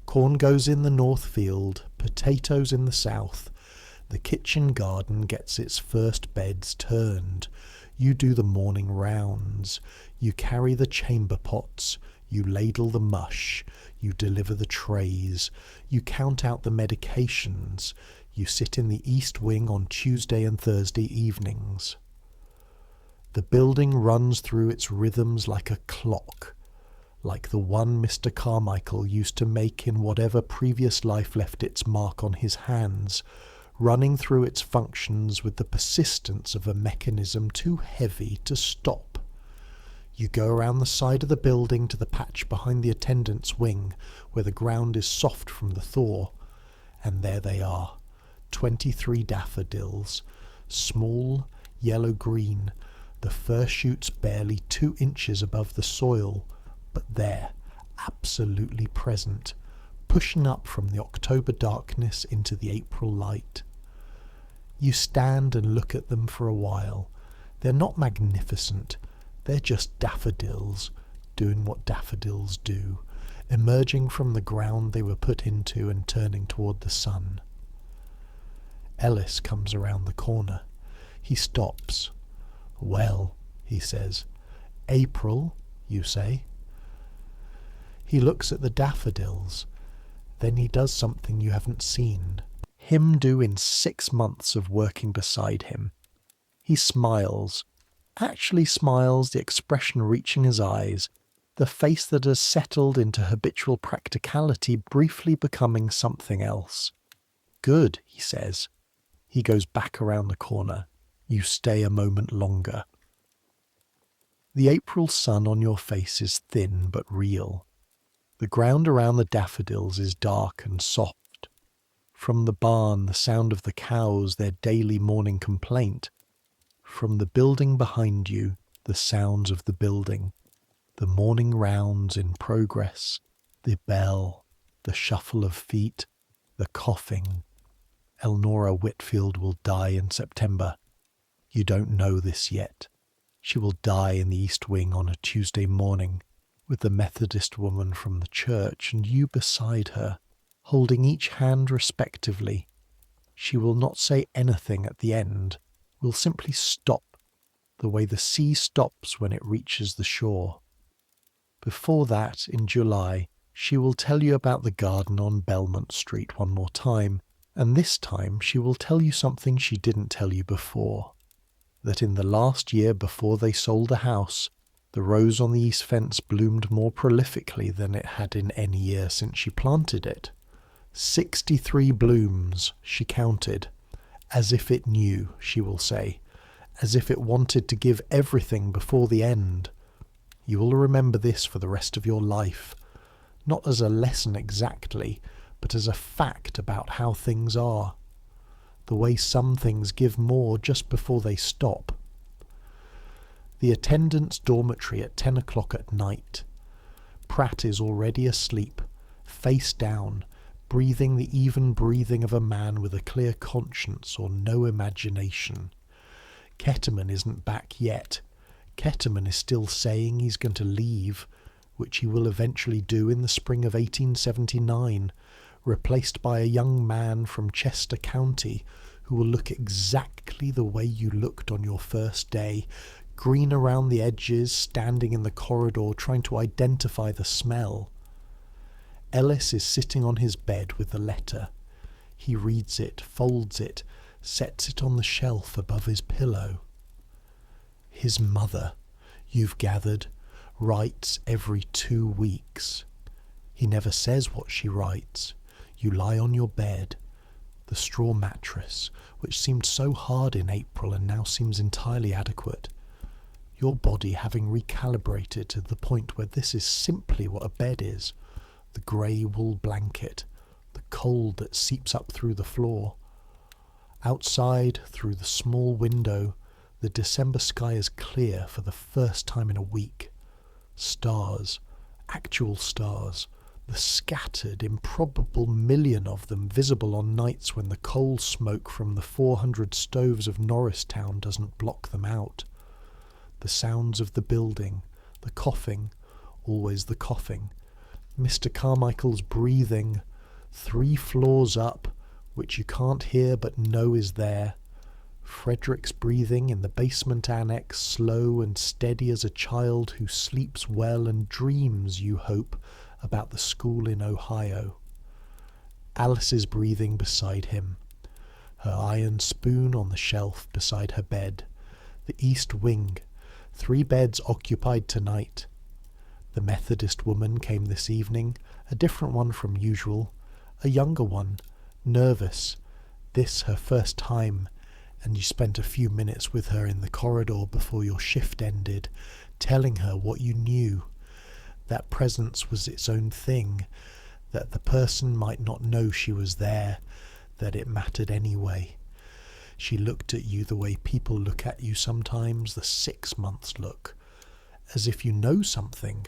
Corn goes in the north field, potatoes in the south. The kitchen garden gets its first beds turned. You do the morning rounds. You carry the chamber pots. You ladle the mush. You deliver the trays. You count out the medications. You sit in the east wing on Tuesday and Thursday evenings. The building runs through its rhythms like a clock, like the one Mr. Carmichael used to make in whatever previous life left its mark on his hands, running through its functions with the persistence of a mechanism too heavy to stop. You go around the side of the building to the patch behind the attendant's wing, where the ground is soft from the thaw, and there they are, 23 daffodils, small, yellow-green, the fir shoots barely 2 inches above the soil, but there, absolutely present, pushing up from the October darkness into the April light. You stand and look at them for a while. They're not magnificent. They're just daffodils, doing what daffodils do, emerging from the ground they were put into and turning toward the sun. Ellis comes around the corner. He stops. "Well," he says. "April, you say?" He looks at the daffodils. Then he does something you haven't seen him do in 6 months of working beside him. He smiles, actually smiles, the expression reaching his eyes, the face that has settled into habitual practicality briefly becoming something else. "Good," he says. He goes back around the corner. You stay a moment longer. The April sun on your face is thin but real. The ground around the daffodils is dark and soft. From the barn, the sound of the cows, their daily morning complaint. From the building behind you, the sounds of the building. The morning rounds in progress, the bell, the shuffle of feet, the coughing. Elnora Whitfield will die in September. You don't know this yet. She will die in the East Wing on a Tuesday morning, with the Methodist woman from the church and you beside her, holding each hand respectively. She will not say anything at the end, will simply stop, the way the sea stops when it reaches the shore. Before that, in July, she will tell you about the garden on Belmont Street one more time, and this time she will tell you something she didn't tell you before. That in the last year before they sold the house, the rose on the east fence bloomed more prolifically than it had in any year since she planted it. 63 blooms, she counted. As if it knew, she will say. As if it wanted to give everything before the end. You will remember this for the rest of your life. Not as a lesson exactly, but as a fact about how things are. The way some things give more just before they stop. The attendant's dormitory at 10 o'clock at night. Pratt is already asleep, face down, breathing the even breathing of a man with a clear conscience or no imagination. Ketterman isn't back yet. Ketterman is still saying he's going to leave, which he will eventually do in the spring of 1879, replaced by a young man from Chester County who will look exactly the way you looked on your first day, green around the edges, standing in the corridor trying to identify the smell. Ellis is sitting on his bed with the letter. He reads it, folds it, sets it on the shelf above his pillow. His mother, you've gathered, writes every 2 weeks. He never says what she writes. You lie on your bed, the straw mattress, which seemed so hard in April and now seems entirely adequate. Your body having recalibrated to the point where this is simply what a bed is. The grey wool blanket, the cold that seeps up through the floor. Outside, through the small window, the December sky is clear for the first time in a week. Stars, actual stars, the scattered, improbable million of them visible on nights when the coal smoke from the 400 stoves of Norristown doesn't block them out. The sounds of the building, the coughing, always the coughing. Mr. Carmichael's breathing, 3 floors up, which you can't hear but know is there. Frederick's breathing in the basement annex, slow and steady as a child who sleeps well and dreams, you hope, about the school in Ohio. Alice's breathing beside him, her iron spoon on the shelf beside her bed. The east wing, 3 beds occupied tonight. The Methodist woman came this evening, a different one from usual, a younger one, nervous, this her first time, and you spent a few minutes with her in the corridor before your shift ended, telling her what you knew. That presence was its own thing, that the person might not know she was there, that it mattered anyway. She looked at you the way people look at you sometimes, the 6 months look, as if you know something,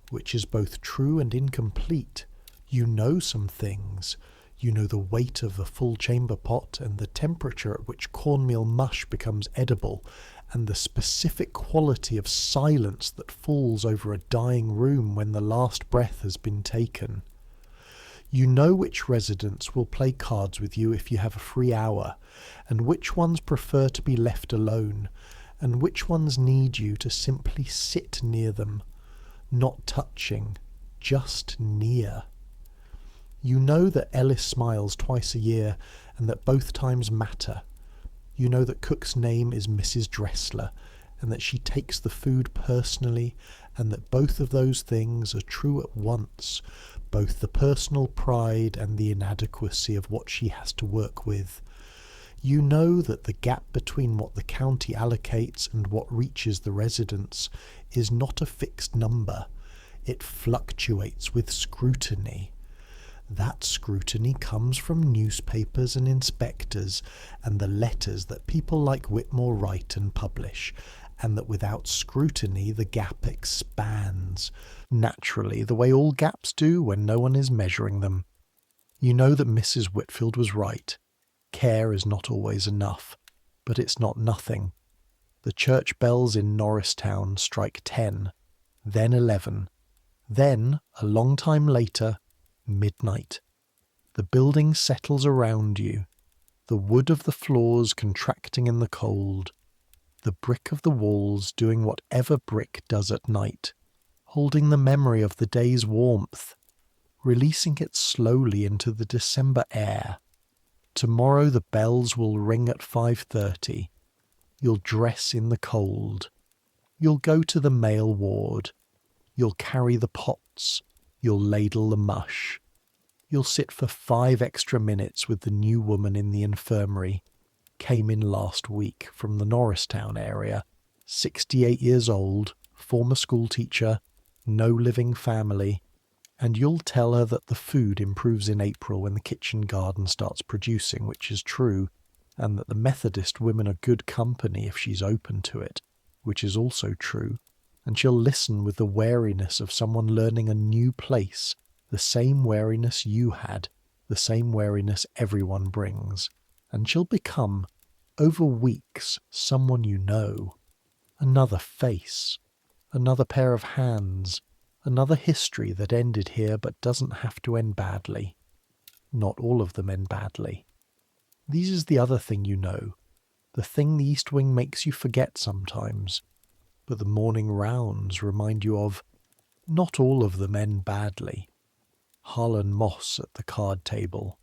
which is both true and incomplete. You know some things. You know the weight of a full chamber pot and the temperature at which cornmeal mush becomes edible, and the specific quality of silence that falls over a dying room when the last breath has been taken. You know which residents will play cards with you if you have a free hour, and which ones prefer to be left alone, and which ones need you to simply sit near them, not touching, just near. You know that Ellis smiles twice a year, and that both times matter. You know that Cook's name is Mrs. Dressler, and that she takes the food personally, and that both of those things are true at once, both the personal pride and the inadequacy of what she has to work with. You know that the gap between what the county allocates and what reaches the residents is not a fixed number. It fluctuates with scrutiny. That scrutiny comes from newspapers and inspectors and the letters that people like Whitmore write and publish, and that without scrutiny the gap expands, naturally, the way all gaps do when no one is measuring them. You know that Mrs. Whitfield was right. Care is not always enough, but it's not nothing. The church bells in Norristown strike 10, then 11, then, a long time later, midnight. The building settles around you, the wood of the floors contracting in the cold, the brick of the walls doing whatever brick does at night, holding the memory of the day's warmth, releasing it slowly into the December air. Tomorrow the bells will ring at 5:30. You'll dress in the cold. You'll go to the male ward. You'll carry the pots. You'll ladle the mush. You'll sit for 5 extra minutes with the new woman in the infirmary. Came in last week from the Norristown area. 68 years old, former schoolteacher, no living family. And you'll tell her that the food improves in April when the kitchen garden starts producing, which is true, and that the Methodist women are good company if she's open to it, which is also true. And she'll listen with the wariness of someone learning a new place, the same wariness you had, the same wariness everyone brings. And she'll become, over weeks, someone you know. Another face, another pair of hands, another history that ended here but doesn't have to end badly. Not all of them end badly. This is the other thing you know, the thing the East Wing makes you forget sometimes. but the morning rounds remind you of not all of them end badly. Harlan Moss at the card table.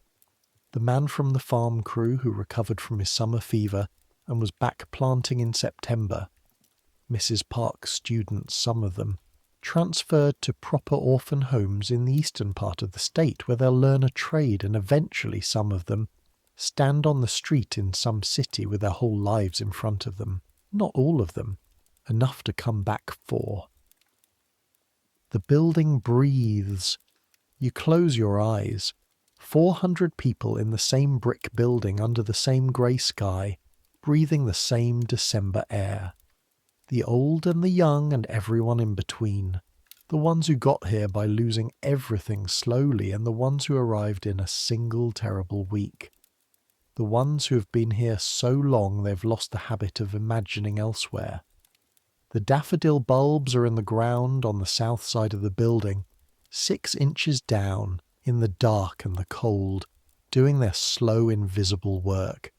The man from the farm crew who recovered from his summer fever and was back planting in September. Mrs. Park's students, some of them, transferred to proper orphan homes in the eastern part of the state where they'll learn a trade and eventually some of them stand on the street in some city with their whole lives in front of them. Not all of them. Enough to come back for. The building breathes. You close your eyes. 400 people in the same brick building under the same grey sky, breathing the same December air. The old and the young and everyone in between. The ones who got here by losing everything slowly and the ones who arrived in a single terrible week. The ones who have been here so long they've lost the habit of imagining elsewhere. The daffodil bulbs are in the ground on the south side of the building, 6 inches down, in the dark and the cold, doing their slow, invisible work.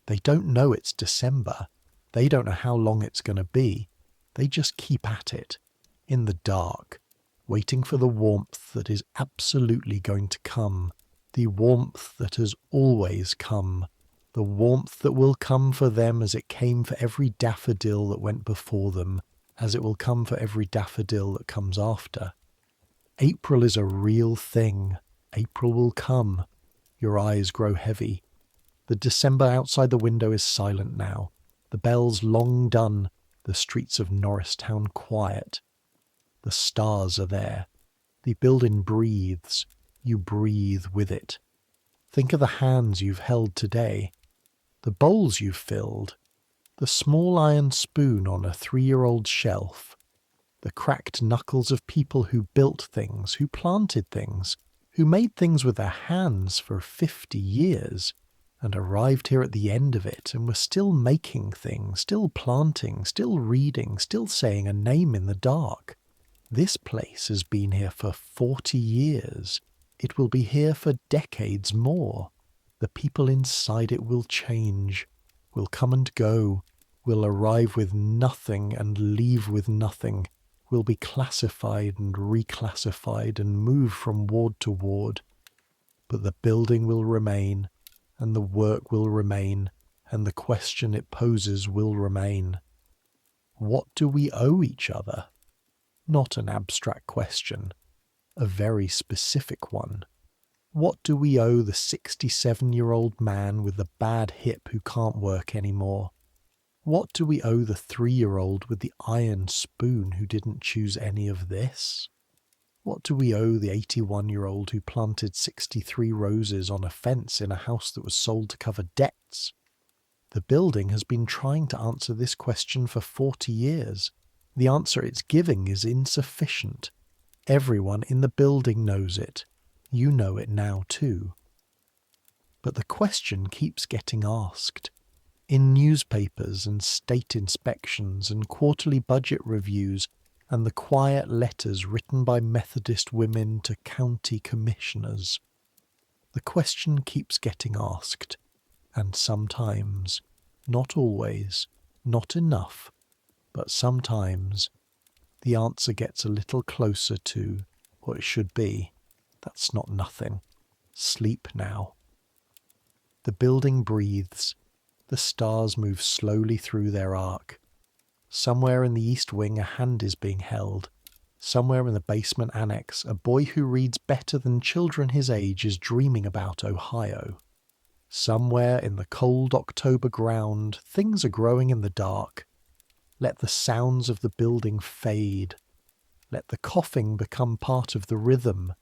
They don't know it's December. They don't know how long it's going to be. They just keep at it, in the dark, waiting for the warmth that is absolutely going to come, the warmth that has always come, the warmth that will come for them as it came for every daffodil that went before them, as it will come for every daffodil that comes after. April is a real thing. April will come. Your eyes grow heavy. The December outside the window is silent now. The bells long done, the streets of Norristown quiet. The stars are there. The building breathes. You breathe with it. Think of the hands you've held today, the bowls you've filled, the small iron spoon on a 3-year-old shelf, the cracked knuckles of people who built things, who planted things, who made things with their hands for 50 years, and arrived here at the end of it and were still making things, still planting, still reading, still saying a name in the dark. This place has been here for 40 years. It will be here for decades more. The people inside it will change, will come and go, will arrive with nothing and leave with nothing, will be classified and reclassified and move from ward to ward. But the building will remain, and the work will remain, and the question it poses will remain. What do we owe each other? Not an abstract question, a very specific one. What do we owe the 67-year-old man with the bad hip who can't work anymore? What do we owe the 3-year-old with the iron spoon who didn't choose any of this? What do we owe the 81-year-old who planted 63 roses on a fence in a house that was sold to cover debts? The building has been trying to answer this question for 40 years. The answer it's giving is insufficient. Everyone in the building knows it. You know it now too. But the question keeps getting asked. In newspapers and state inspections and quarterly budget reviews and the quiet letters written by Methodist women to county commissioners. The question keeps getting asked, and sometimes, not always, not enough, but sometimes, the answer gets a little closer to what it should be. That's not nothing. Sleep now. The building breathes. The stars move slowly through their arc. Somewhere in the east wing a hand is being held. Somewhere in the basement annex, a boy who reads better than children his age is dreaming about Ohio. Somewhere in the cold October ground, things are growing in the dark. Let the sounds of the building fade. Let the coughing become part of the rhythm.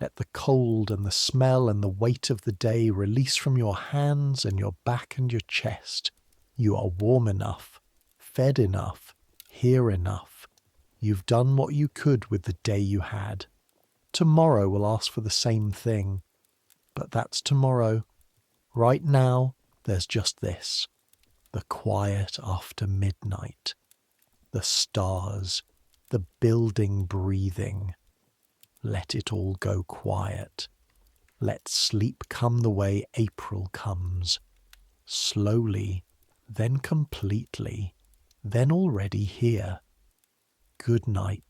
Let the cold and the smell and the weight of the day release from your hands and your back and your chest. You are warm enough, fed enough, here enough. You've done what you could with the day you had. Tomorrow will ask for the same thing. But that's tomorrow. Right now, there's just this. The quiet after midnight. The stars. The building breathing. Let it all go quiet. Let sleep come the way April comes. Slowly, then completely, then already here. good night.